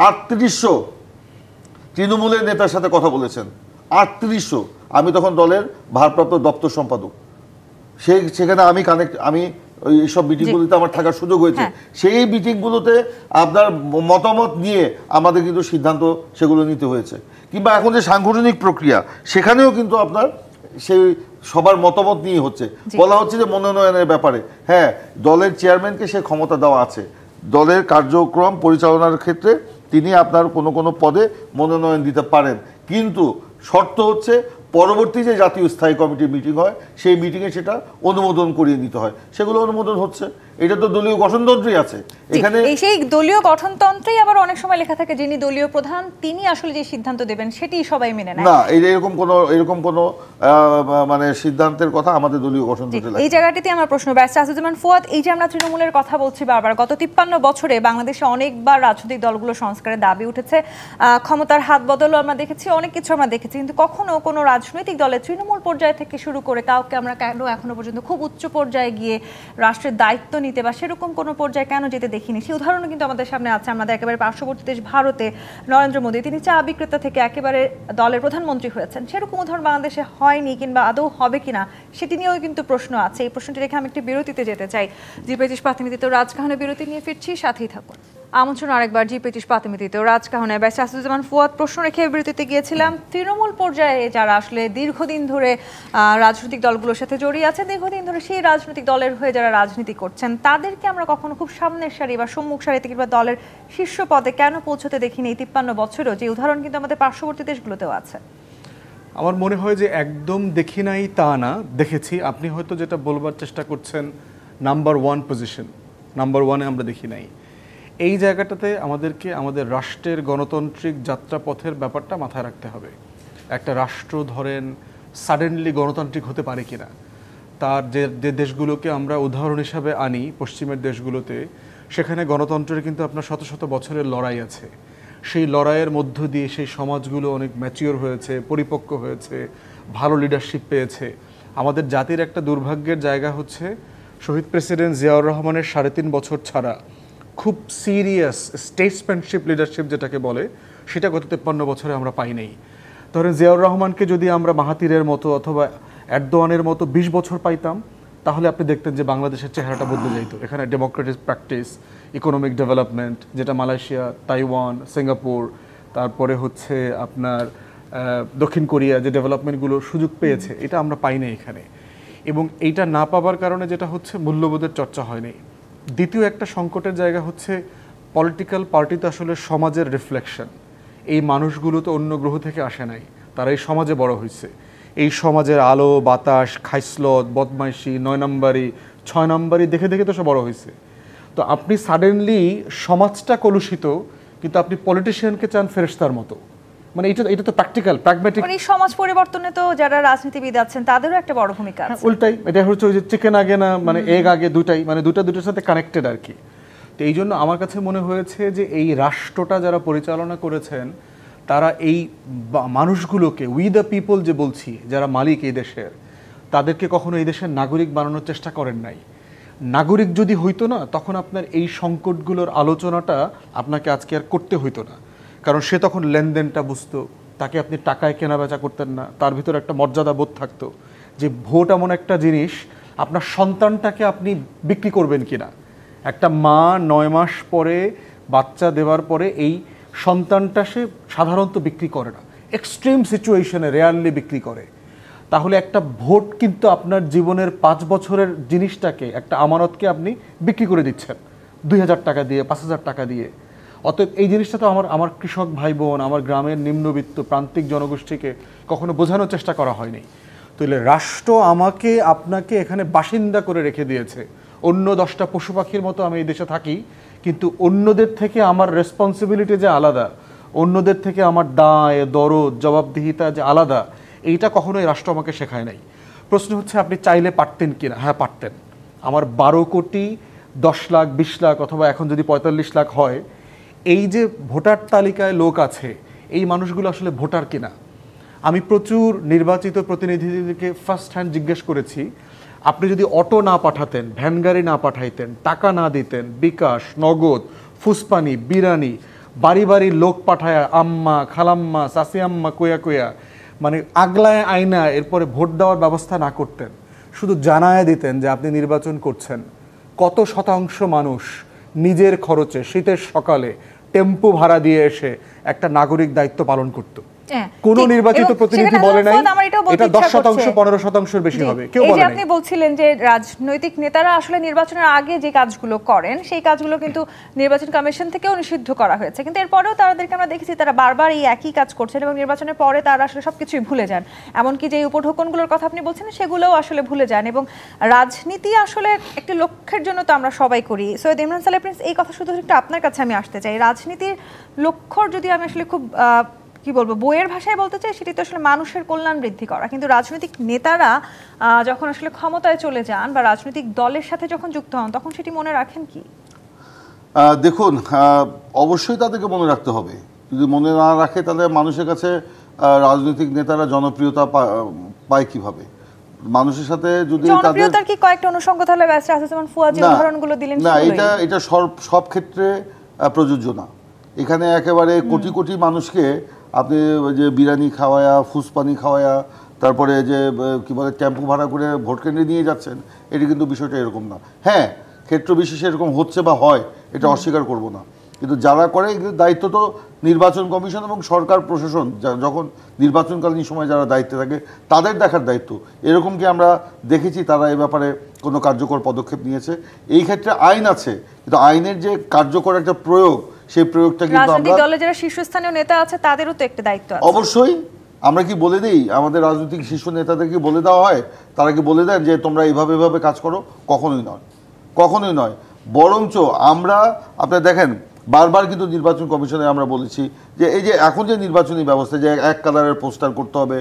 D: 3800 তৃণমূলের নেতার সাথে কথা বলেছেন। 3800। আমি তখন দলের ভারপ্রাপ্ত দপ্তর সম্পাদক, সেখানে আমি এইসব মিটিংগুলোতে আমার থাকার সুযোগ হয়েছে। সেই মিটিংগুলোতে আপনার মতামত নিয়ে আমাদের কিন্তু সিদ্ধান্ত সেগুলো নিতে হয়েছে। কিংবা এখন যে সাংগঠনিক প্রক্রিয়া, সেখানেও কিন্তু আপনার সেই সবার মতামত নিয়ে হচ্ছে। বলা হচ্ছে যে মনোনয়নের ব্যাপারে হ্যাঁ, দলের চেয়ারম্যানকে সে ক্ষমতা দেওয়া আছে, দলের কার্যক্রম পরিচালনার ক্ষেত্রে তিনি আপনার কোনো কোনো পদে মনোনয়ন দিতে পারেন, কিন্তু শর্ত হচ্ছে পরবর্তী যে জাতীয় স্থায়ী কমিটির মিটিং হয়, সেই মিটিংয়ে সেটা অনুমোদন করিয়ে নিতে হয়। সেগুলো অনুমোদন হচ্ছে, এটা তো দলীয় গঠনতন্ত্রই আছে এখানে।
A: সেই দলীয় গঠনতন্ত্রেই আবার অনেক সময় লেখা থাকে যিনি দলীয় প্রধান তিনি আসলে যে সিদ্ধান্ত দেবেন সেটি সবাই মেনে নেয়
D: না। এরকম কোনো মানে সিদ্ধান্তের কথা আমাদের দলীয় গঠনতন্ত্রে লেখা।
A: এই জায়গাটিতে আমার প্রশ্ন, ব্যারিস্টার আসাদুজ্জামান ফুয়াদ, এই যে আমরা তৃণমূলের কথা বলছি বারবার, গত 53 বছরে বাংলাদেশে অনেকবার রাজনৈতিক দলগুলো সংস্কারের দাবি উঠেছে, ক্ষমতার হাত বদলও আমরা দেখেছি, অনেক কিছু আমরা দেখেছি, কিন্তু কখনো কোনো রাজনৈতিক দলের তৃণমূল পর্যায় থেকে শুরু করে কাউকে আমরা কেন এখনো পর্যন্ত খুব উচ্চ পর্যায়ে গিয়ে রাষ্ট্রের দায়িত্ব নিতে বা সেরকম কোনো পর্যায়ে কেন যেতে দেখিনি। সেই উদাহরণও কিন্তু আমাদের সামনে আছে। আমাদের একেবারে পার্শ্ববর্তী দেশ ভারতে নরেন্দ্র মোদী, তিনি চা বিক্রেতা থেকে একেবারে দলের প্রধানমন্ত্রী হয়েছেন। সেরকম উদাহরণ বাংলাদেশে হয়নি কিংবা আদৌ হবে কিনা সেটি নিয়েও কিন্তু প্রশ্ন আছে। এই প্রশ্নটি রেখে আমি একটি বিরতিতে যেতে চাই। জি25 প্রাথমিকতে রাজকাহনে বিরতি নিয়ে ফিরছি, সাথেই থাকুন। আমন্ত্রণ আরেকবার জি25 প্রাথমিকতে রাজকাহনে। ব্যারিস্টার আসাদুজ্জামান ফুয়াদ, প্রশ্ন রেখে বিরতিতে গিয়েছিলাম তৃণমূল পর্যায়ে যারা আসলে দীর্ঘদিন ধরে রাজনৈতিক দলগুলোর সাথে জড়িয়ে আছে, দীর্ঘদিন ধরে সেই রাজনৈতিক দলের হয়ে যারা রাজনীতি করছেন, তাদেরকে আমরা কখনো খুব সামনের সারি বা সম্মুখ সারিতে কিংবা দলের শীর্ষ পদে কেন পৌঁছতে দেখিনি এই 53 বছরেও, যে উদাহরণ কিন্তু আমাদের পার্শ্ববর্তী দেশগুলোতেও আছে।
B: আমার মনে হয় যে একদম দেখি নাই তা না, দেখেছি। আপনি হয়তো যেটা বলবার চেষ্টা করছেন নাম্বার 1 পজিশন, নাম্বার 1-এ আমরা দেখি নাই। এই জায়গাটাতে আমাদেরকে আমাদের রাষ্ট্রের গণতান্ত্রিক যাত্রাপথের ব্যাপারটা মাথায় রাখতে হবে। একটা রাষ্ট্র ধরেন সাডেনলি গণতান্ত্রিক হতে পারে কিনা, তার যে দেশগুলোকে আমরা উদাহরণ হিসাবে আনি পশ্চিমের দেশগুলোতে, সেখানে গণতন্ত্রের কিন্তু আপনার শত শত বছরের লড়াই আছে। সেই লড়াইয়ের মধ্য দিয়ে সেই সমাজগুলো অনেক ম্যাচিওর হয়েছে, পরিপক্ক হয়েছে, ভালো লিডারশিপ পেয়েছে। আমাদের জাতির একটা দুর্ভাগ্যের জায়গা হচ্ছে শহীদ প্রেসিডেন্ট জিয়াউর রহমানের 3.5 বছর ছাড়া খুব সিরিয়াস স্টেটসম্যানশিপ লিডারশিপ যেটাকে বলে, সেটা গত 53 বছরে আমরা পাই নাই। ধরেন জিয়াউর রহমানকে যদি আমরা মাহাতিরের মতো অথবা এরদোয়ানের মতো 20 বছর পাইতাম, তাহলে আপনি দেখতেন যে বাংলাদেশের চেহারাটা বদলে যেত। এখানে ডেমোক্রেটিক প্র্যাকটিস, ইকোনমিক ডেভেলপমেন্ট, যেটা মালয়েশিয়া, তাইওয়ান, সিঙ্গাপুর, তারপরে হচ্ছে আপনার দক্ষিণ কোরিয়া যে ডেভেলপমেন্টগুলো সুযোগ পেয়েছে, এটা আমরা পাই না এখানে। এবং এইটা না পাবার কারণে যেটা হচ্ছে মূল্যবোধের চর্চা হয়নি। দ্বিতীয় একটা সংকটের জায়গা হচ্ছে পলিটিক্যাল পার্টি তো আসলে সমাজের রিফ্লেকশন। এই মানুষগুলো তো অন্য গ্রহ থেকে আসে নাই, তারা এই সমাজে বড় হয়েছে। এই সমাজের আলো বাতাস, খাইসলত, বদমাইশি, 9 নম্বরি 6 নম্বরি দেখে দেখে তো সব বড় হয়েছে। তো আপনি সাডেনলি সমাজটা কলুষিত, কিন্তু আপনি পলিটিশিয়ানকে চান ফেরেশতার মতো। মানে এটা তো প্র্যাকটিক্যাল প্র্যাগম্যাটিক।
A: মানে সমাজ পরিবর্তনে তো যারা রাজনীতিবিদ আছেন তাদেরও একটা বড় ভূমিকা আছে।
B: উল্টাই, এটা হচ্ছে ওই যে চিকেন আগে না মানে এগ আগে, দুটাই মানে দুটার সাথে কানেক্টেড আর কি। তো এই জন্য আমার কাছে মনে হয়েছে যে এই রাষ্ট্রটা যারা পরিচালনা করেছেন, তারা এই মানুষগুলোকে উই দ্য পিপল যে বলছি, যারা মালিক এই দেশের, তাদেরকে কখনো এই দেশের নাগরিক বানানোর চেষ্টা করেন নাই। নাগরিক যদি হইতো না, তখন আপনার এই সংকটগুলোর আলোচনাটা আপনাকে আজকে আর করতে হইতো না। কারণ সে তখন লেনদেনটা বুঝতো, তাকে আপনি টাকায় কেনা বেচা করতেন না, তার ভিতরে একটা মর্যাদা বোধ থাকতো যে ভোট এমন একটা জিনিস, আপনার সন্তানটাকে আপনি বিক্রি করবেন কিনা। একটা মা 9 মাস পরে বাচ্চা দেওয়ার পরে এই সন্তানটা সে সাধারণত বিক্রি করে না, এক্সট্রিম সিচুয়েশনে রেয়ারলি বিক্রি করে। তাহলে একটা ভোট কিন্তু আপনার জীবনের 5 বছরের জিনিসটাকে, একটা আমানতকে আপনি বিক্রি করে দিচ্ছেন 2000 টাকা দিয়ে, 5000 টাকা দিয়ে। অতএব এই জিনিসটা তো আমার কৃষক ভাই বোন, আমার গ্রামের নিম্নবিত্ত প্রান্তিক জনগোষ্ঠীকে কখনো বোঝানোর চেষ্টা করা হয়নি। তাহলে রাষ্ট্র আমাকে আপনাকে এখানে বাসিন্দা করে রেখে দিয়েছে। অন্য 10টা পশু পাখির মতো আমি এই দেশে থাকি, কিন্তু অন্যদের থেকে আমার রেসপন্সিবিলিটি যে আলাদা, অন্যদের থেকে আমার দায় দরদ জবাবদিহিতা যে আলাদা, এইটা কখনোই রাষ্ট্র আমাকে শেখায় নাই। প্রশ্ন হচ্ছে আপনি চাইলে পারতেন কিনা? হ্যাঁ পারতেন। আমার 12 কোটি 10 লাখ 20 লাখ অথবা এখন যদি 45 লাখ হয়, এই যে ভোটার তালিকায় লোক আছে, এই মানুষগুলো আসলে ভোটার কিনা। আমি প্রচুর নির্বাচিত প্রতিনিধিদেরকে ফার্স্ট হ্যান্ড জিজ্ঞেস করেছি, আপনি যদি অটো না পাঠাতেন, ভ্যান গাড়ি না পাঠাইতেন, টাকা না দিতেন, বিকাশ, নগদ, ফুসপানি, বিরানি, বাড়ি বাড়ি লোক পাঠায়া, আম্মা, খালাম্মা, চাচি আম্মা, কোয়া কোয়া, মানে আগলায় আয়না এরপরে ভোট দেওয়ার ব্যবস্থা না করতেন, শুধু জানায় দিতেন যে আপনি নির্বাচন করছেন, কত শতাংশ মানুষ নিজের খরচে শীতের সকালে টেম্পো ভাড়া দিয়ে এসে একটা নাগরিক দায়িত্ব পালন করত? কোন নির্বাচিত প্রতিনিধি বলে নাই এটা 10% 15%-এর বেশি হবে, কেউ বলে নাই।
A: আপনি বলছিলেন যে রাজনৈতিক নেতারা আসলে নির্বাচনের আগে যে কাজগুলো করেন সেই কাজগুলো কিন্তু নির্বাচন কমিশন থেকেও নিষিদ্ধ করা হয়েছে, কিন্তু এরপরেও তাদেরকে আমরা দেখেছি তারা বারবার এই একই কাজ করছেন এবং নির্বাচনের পরে তারা আসলে সবকিছুই ভুলে যান। এমনকি যে উপঢৌকনগুলোর কথা আপনি বলছেন সেগুলোও আসলে ভুলে যান। এবং রাজনীতি আসলে একটি লক্ষ্যের জন্য তো আমরা সবাই করি। সৈয়দ ইমরান সালেহ প্রিন্স, এই কথা শুধু একটু আপনার কাছে আমি আসতে চাই, রাজনীতির লক্ষ্যর যদি আমি আসলে খুব কি বলবো বইয়ের ভাষায় বলতে চাই, সেটি তো আসলে মানুষের কল্যাণ বৃদ্ধি করা, কিন্তু রাজনৈতিক নেতারা যখন আসলে ক্ষমতায় চলে যান বা রাজনৈতিক দলের সাথে যখন যুক্ত হন তখন সেটি মনে রাখেন কি?
D: দেখুন, অবশ্যই তাদেরকে মনে রাখতে হবে। যদি মনে না রাখে তাহলে মানুষের কাছে রাজনৈতিক নেতারা জনপ্রিয়তা পায় কিভাবে? মানুষের সাথে যদি
A: জনপ্রিয়তার কি কয়েকটা অনুষঙ্গ তাহলে ব্যাস আসমান ফুয়াদ যে উদাহরণগুলো দিলেন
D: না, এটা সব ক্ষেত্রে প্রযোজ্য না। এখানে একেবারে কোটি কোটি মানুষকে আপনি যে বিরিয়ানি খাওয়ায়া, ফুসপানি খাওয়ায়া, তারপরে যে কি বলে টেম্পো ভাড়া করে ভোট কেন্দ্রে নিয়ে যাচ্ছেন, এটি কিন্তু বিষয়টা এরকম না। হ্যাঁ, ক্ষেত্র বিশেষে এরকম হচ্ছে বা হয়, এটা অস্বীকার করব না, কিন্তু যারা করে দায়িত্ব তো নির্বাচন কমিশন এবং সরকার প্রশাসন, যখন নির্বাচনকালীন সময় যারা দায়িত্বে থাকে তাদের দেখার দায়িত্ব। এরকম কি আমরা দেখেছি তারা এ ব্যাপারে কোনো কার্যকর পদক্ষেপ নিয়েছে? এই ক্ষেত্রে আইন আছে, কিন্তু আইনের যে কার্যকর একটা প্রয়োগ, সেই প্রয়োগটা কিন্তু
A: রাজনৈতিক দলে যারা শীর্ষস্থানীয় নেতা আছে তাদেরও তো একটা দায়িত্ব আছে।
D: অবশ্যই আমরা কি বলে দেই, আমাদের রাজনৈতিক শীর্ষ নেতাদেরকে বলে দেওয়া হয়, তারা কি বলে দেন যে তোমরা এইভাবে কাজ করো? কখনোই নয়, কখনোই নয়। বরঞ্চ আমরা, আপনারা দেখেন বারবার কিন্তু নির্বাচন কমিশনে আমরা বলেছি যে এই যে এখন যে নির্বাচনী ব্যবস্থা, যে এক কালারের পোস্টার করতে হবে,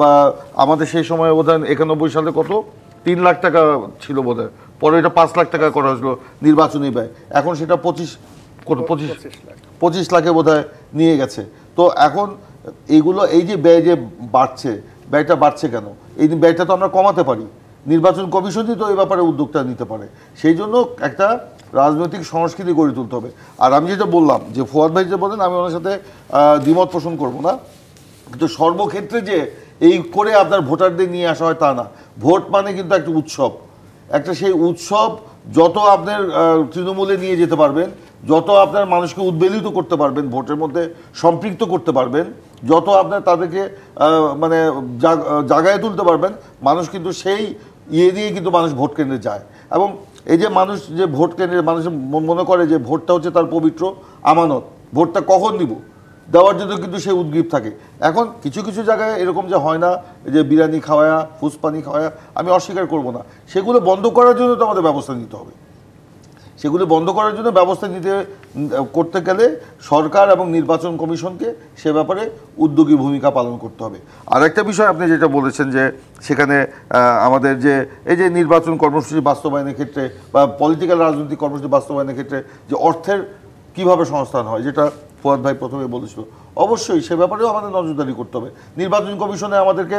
D: বা আমাদের সেই সময় বোধহয় 91 সালে কত 3 লাখ টাকা ছিল বোধহয়, পরে এটা 5 লাখ টাকা করা হয়েছিল নির্বাচনী ব্যয়, এখন সেটা 25 লাখে বোধহয় নিয়ে গেছে। তো এখন এইগুলো, এই যে ব্যয় যে বাড়ছে, ব্যয়টা বাড়ছে কেন? এই ব্যয়টা তো আমরা কমাতে পারি, নির্বাচন কমিশনই তো এই ব্যাপারে উদ্যোগটা নিতে পারে। সেই জন্য একটা রাজনৈতিক সংস্কৃতি গড়ে তুলতে হবে। আর আমি যেটা বললাম যে ফুয়াদ ভাই যে বলেন, আমি ওনার সাথে দ্বিমত পোষণ করবো না, কিন্তু সর্বক্ষেত্রে যে এই করে আপনার ভোটারদের নিয়ে আসা হয় তা না। ভোট মানে কিন্তু একটা উৎসব, একটা সেই উৎসব যত আপনার তৃণমূলে নিয়ে যেতে পারবেন, যত আপনার মানুষকে উদ্বেলিত করতে পারবেন, ভোটের মধ্যে সম্পৃক্ত করতে পারবেন, যত আপনার তাদেরকে মানে জাগায় তুলতে পারবেন, মানুষ কিন্তু সেই নিয়ে কিন্তু মানুষ ভোট কেন্দ্রে যায়। এবং এই যে মানুষ যে ভোট কেন্দ্রে মানুষ মনে করে যে ভোটটা হচ্ছে তার পবিত্র আমানত, ভোটটা কখন দিব দেওয়ার জন্য কিন্তু সে উদ্গ্রীব থাকে। এখন কিছু কিছু জায়গায় এরকম যে হয় না, যে বিরিয়ানি খাওয়ায়া, ফুসপানি খাওয়ায়া, আমি অস্বীকার করব না, সেগুলো বন্ধ করার জন্য তো আমাদের ব্যবস্থা নিতে হবে। সেগুলো বন্ধ করার জন্য ব্যবস্থা করতে গেলে সরকার এবং নির্বাচন কমিশনকে সে ব্যাপারে উদ্যোগী ভূমিকা পালন করতে হবে। আর একটা বিষয় আপনি যেটা বলেছেন যে সেখানে আমাদের যে এই যে নির্বাচন কর্মসূচি বাস্তবায়নের ক্ষেত্রে বা পলিটিক্যাল রাজনৈতিক কর্মসূচি বাস্তবায়নের ক্ষেত্রে যে অর্থের কিভাবে সংস্থান হয়, যেটা ফুয়াদ ভাই প্রথমে বলেছিল, অবশ্যই সে ব্যাপারেও আমাদের নজরদারি করতে হবে। নির্বাচন কমিশনে আমাদেরকে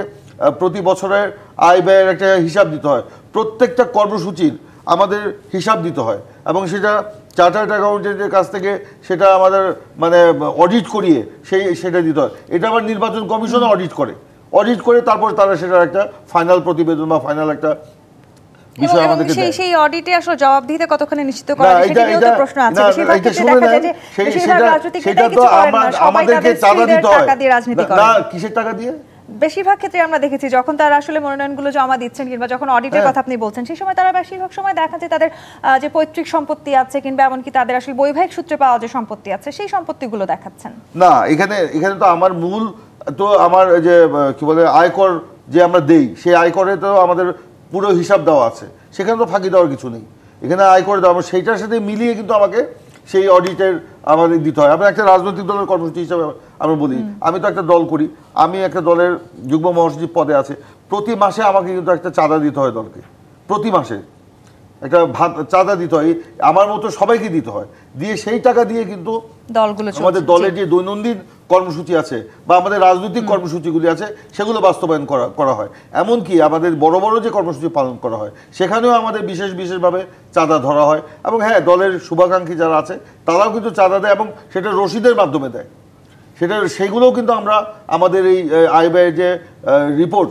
D: প্রতি বছরের আয় ব্যয়ের একটা হিসাব দিতে হয়, প্রত্যেকটা কর্মসূচির আমাদের হিসাব দিতে হয়, এবং সেটা চার্টার্ড অ্যাকাউন্টেন্টের কাছ থেকে সেটা আমাদের মানে অডিট করিয়ে সেটা দিতে হয়। এটা আবার নির্বাচন কমিশনে অডিট করে তারপর তারা সেটার একটা ফাইনাল প্রতিবেদন বা ফাইনাল একটা বিষয় আমাদেরকে দেয়।
A: সেই অডিটে আসলে জবাবদিহিতা কতখানি নিশ্চিত করা যায় সেটা নিয়েও তো প্রশ্ন আছে। বেশিরভাগ ক্ষেত্রে দেখা যায় যে বেশিরভাগ রাজনৈতিক নেতাই কিছু করেন না,
D: আমাদেরকে চাঁদা দিতে হয়। টাকা দিয়ে রাজনীতি করেন। না, কিসের টাকা দিয়ে?
A: বেশিরভাগ ক্ষেত্রে আমরা দেখেছি যখন তারা আসলে মনোনয়নগুলো জমা দিচ্ছেন কিংবা যখন অডিটের কথা আপনি বলছেন, সেই সময় তারা বেশিরভাগ সময় দেখা যায় তাদের যে পৈতৃক সম্পত্তি আছে কিংবা এমনকি তাদের আসলে বৈবাহিক সূত্রে পাওয়া যে সম্পত্তি আছে সেই সম্পত্তিগুলো দেখাচ্ছেন।
D: না, এখানে তো আমার মূল তো আমার যে কি বলে আয়কর যে আমরা দেই, সেই আয়করে তো আমাদের পুরো হিসাব দেওয়া আছে, সেখানে তো ফাঁকি দেওয়ার কিছু নেই। এখানে আয়কর দেওয়া সেইটার সাথে মিলিয়ে কিন্তু আমাকে সেই অডিটের আমাদের দিতে হয়। আমি একটা রাজনৈতিক দলের কর্মসূচি হিসাবে আমি বলি, আমি তো একটা দল করি, আমি একটা দলের যুগ্ম মহাসচিব পদে আছে, প্রতি মাসে আমাকে কিন্তু একটা চাঁদা দিতে হয় দলকে, প্রতি মাসে। একটা চাঁদা দিতে হয়, আমার মতো সবাইকে দিতে হয়, দিয়ে সেই টাকা দিয়ে কিন্তু
A: দলগুলো
D: আমাদের দলের যে দৈনন্দিন কর্মসূচি আছে বা আমাদের রাজনৈতিক কর্মসূচিগুলি আছে সেগুলো বাস্তবায়ন করা হয়। এমনকি আমাদের বড় বড় যে কর্মসূচি পালন করা হয় সেখানেও আমাদের বিশেষভাবে চাঁদা ধরা হয়। এবং হ্যাঁ, দলের শুভাকাঙ্ক্ষী যারা আছে তারাও কিন্তু চাঁদা দেয় এবং সেটা রসিদের মাধ্যমে দেয়। সেগুলোও কিন্তু আমরা আমাদের এই আয় ব্যয়ের যে রিপোর্ট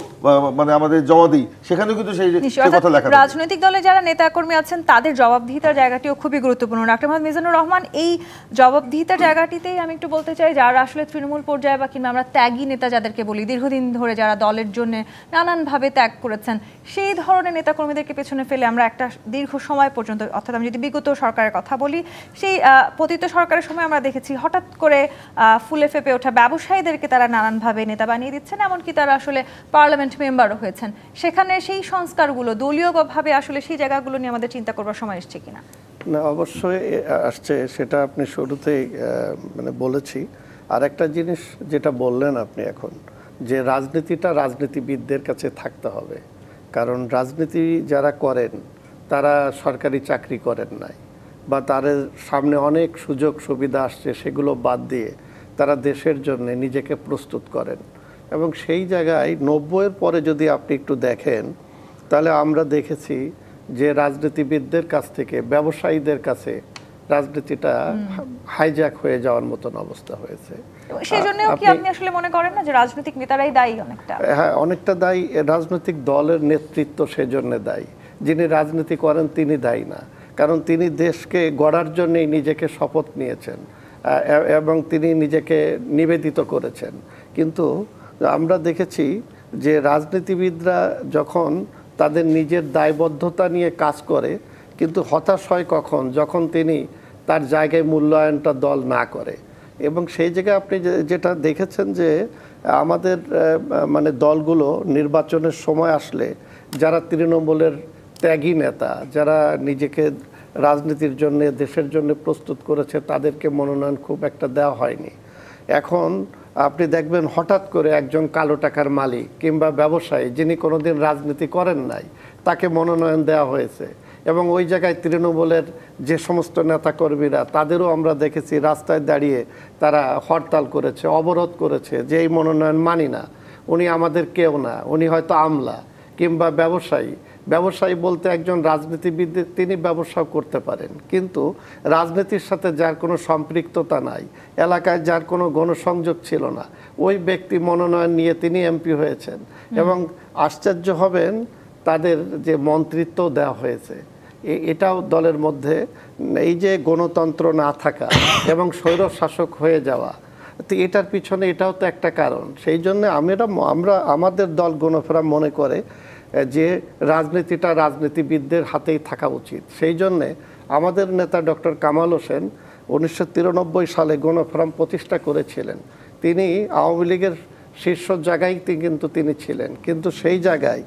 D: মানে আমাদের জবাবদিহি সেখানেও কিন্তু সেই কথা লেখা।
A: রাজনৈতিক দলে যারা নেতাকর্মী আছেন তাদের জবাবদিহিতার জায়গাটিও খুবই গুরুত্বপূর্ণ। ডক্টর মোহাম্মদ মিজানুর রহমান, এই জবাবদিহিতার জায়গাটিতেই আমি একটু বলতে চাই, যারা আসলে তৃণমূল পর্যায়ে বা কিংবা আমরা ত্যাগী নেতা যাদেরকে বলি, দীর্ঘদিন ধরে যারা দলের জন্য নানানভাবে ত্যাগ করেছেন, সেই ধরনের নেতাকর্মীদেরকে পেছনে ফেলে আমরা একটা দীর্ঘ সময় পর্যন্ত, অর্থাৎ আমি যদি বিগত সরকারের কথা বলি, সেই পতিত সরকারের সময় আমরা দেখেছি হঠাৎ করে ফুলে ফেপে ওঠা ব্যবসায়ীদেরকে তারা নানানভাবে নেতা বানিয়ে দিচ্ছেন, এমনকি তারা আসলে পার্লামেন্ট মেম্বারও হয়েছেন। সেখানে সেই সংস্কারগুলো দলীয়ভাবে আসলে সেই জায়গাগুলো নিয়ে আমাদের চিন্তা করবার সময় এসছে কিনা?
C: না, অবশ্যই আসছে, সেটা আপনি শুরুতেই মানে বলেছি। আর একটা জিনিস যেটা বললেন আপনি এখন, যে রাজনীতিটা রাজনীতিবিদদের কাছে থাকতে হবে, কারণ রাজনীতি যারা করেন তারা সরকারি চাকরি করেন নাই, বা তাদের সামনে অনেক সুযোগ সুবিধা আসছে, সেগুলো বাদ দিয়ে তারা দেশের জন্য নিজেকে প্রস্তুত করেন। এবং সেই জায়গায় 90-এর পরে যদি আপনি একটু দেখেন, তাহলে আমরা দেখেছি যে রাজনীতিবিদদের কাছ থেকে ব্যবসায়ীদের কাছে রাজনীতিটা হাইজ্যাক হয়ে যাওয়ার মতন অবস্থা হয়েছে।
A: সেই জন্যও কি আপনি আসলে মনে করেন না যে রাজনৈতিক নেতারাই দায়ী অনেকটা?
C: হ্যাঁ, অনেকটা দায়ী। রাজনৈতিক দলের নেতৃত্ব সেজন্য দায়ী, যিনি রাজনীতি করেন তিনি দায়ী না, কারণ তিনি দেশকে গড়ার জন্যই নিজেকে শপথ নিয়েছেন এবং তিনি নিজেকে নিবেদিত করেছেন। কিন্তু আমরা দেখেছি যে রাজনীতিবিদরা যখন তাদের নিজের দায়বদ্ধতা নিয়ে কাজ করে, কিন্তু হতাশ হয় কখন, যখন তিনি তার জায়গায় মূল্যায়নটা দল না করে। এবং সেই জায়গায় আপনি যেটা দেখেছেন যে আমাদের মানে দলগুলো নির্বাচনের সময় আসলে যারা তৃণমূলের ত্যাগী নেতা, যারা নিজেকে রাজনীতির জন্য দেশের জন্য প্রস্তুত করেছে, তাদেরকে মনোনয়ন খুব একটা দেওয়া হয়নি। এখন আপনি দেখবেন হঠাৎ করে একজন কালো টাকার মালিক কিংবা ব্যবসায়ী, যিনি কোনোদিন রাজনীতি করেন নাই, তাকে মনোনয়ন দেওয়া হয়েছে। এবং ওই জায়গায় তৃণমূলের যে সমস্ত নেতাকর্মীরা, তাদেরও আমরা দেখেছি রাস্তায় দাঁড়িয়ে তারা হরতাল করেছে, অবরোধ করেছে, যে এই মনোনয়ন মানি না, উনি আমাদের কেউ না, উনি হয়তো আমলা। কিংবা ব্যবসায়ী বলতে একজন রাজনীতিবিদ, তিনি ব্যবসাও করতে পারেন, কিন্তু রাজনীতির সাথে যার কোনো সম্পৃক্ততা নাই, এলাকায় যার কোনো গণসংযোগ ছিল না, ওই ব্যক্তি মনোনয়ন নিয়ে তিনি এমপি হয়েছেন। এবং আশ্চর্য হবেন, তাদের যে মন্ত্রিত্ব দেওয়া হয়েছে, এটাও দলের মধ্যে এই যে গণতন্ত্র না থাকা এবং স্বৈরশাসক হয়ে যাওয়া, তো এটার পিছনে এটাও তো একটা কারণ। সেই জন্য আমরা আমাদের দল গণফোরাম মনে করে যে রাজনীতিটা রাজনীতিবিদদের হাতেই থাকা উচিত। সেই জন্যে আমাদের নেতা ডক্টর কামাল হোসেন 1993 সালে গণফোরাম প্রতিষ্ঠা করেছিলেন। তিনি আওয়ামী লীগের শীর্ষ জায়গায় কিন্তু তিনি ছিলেন, কিন্তু সেই জায়গায়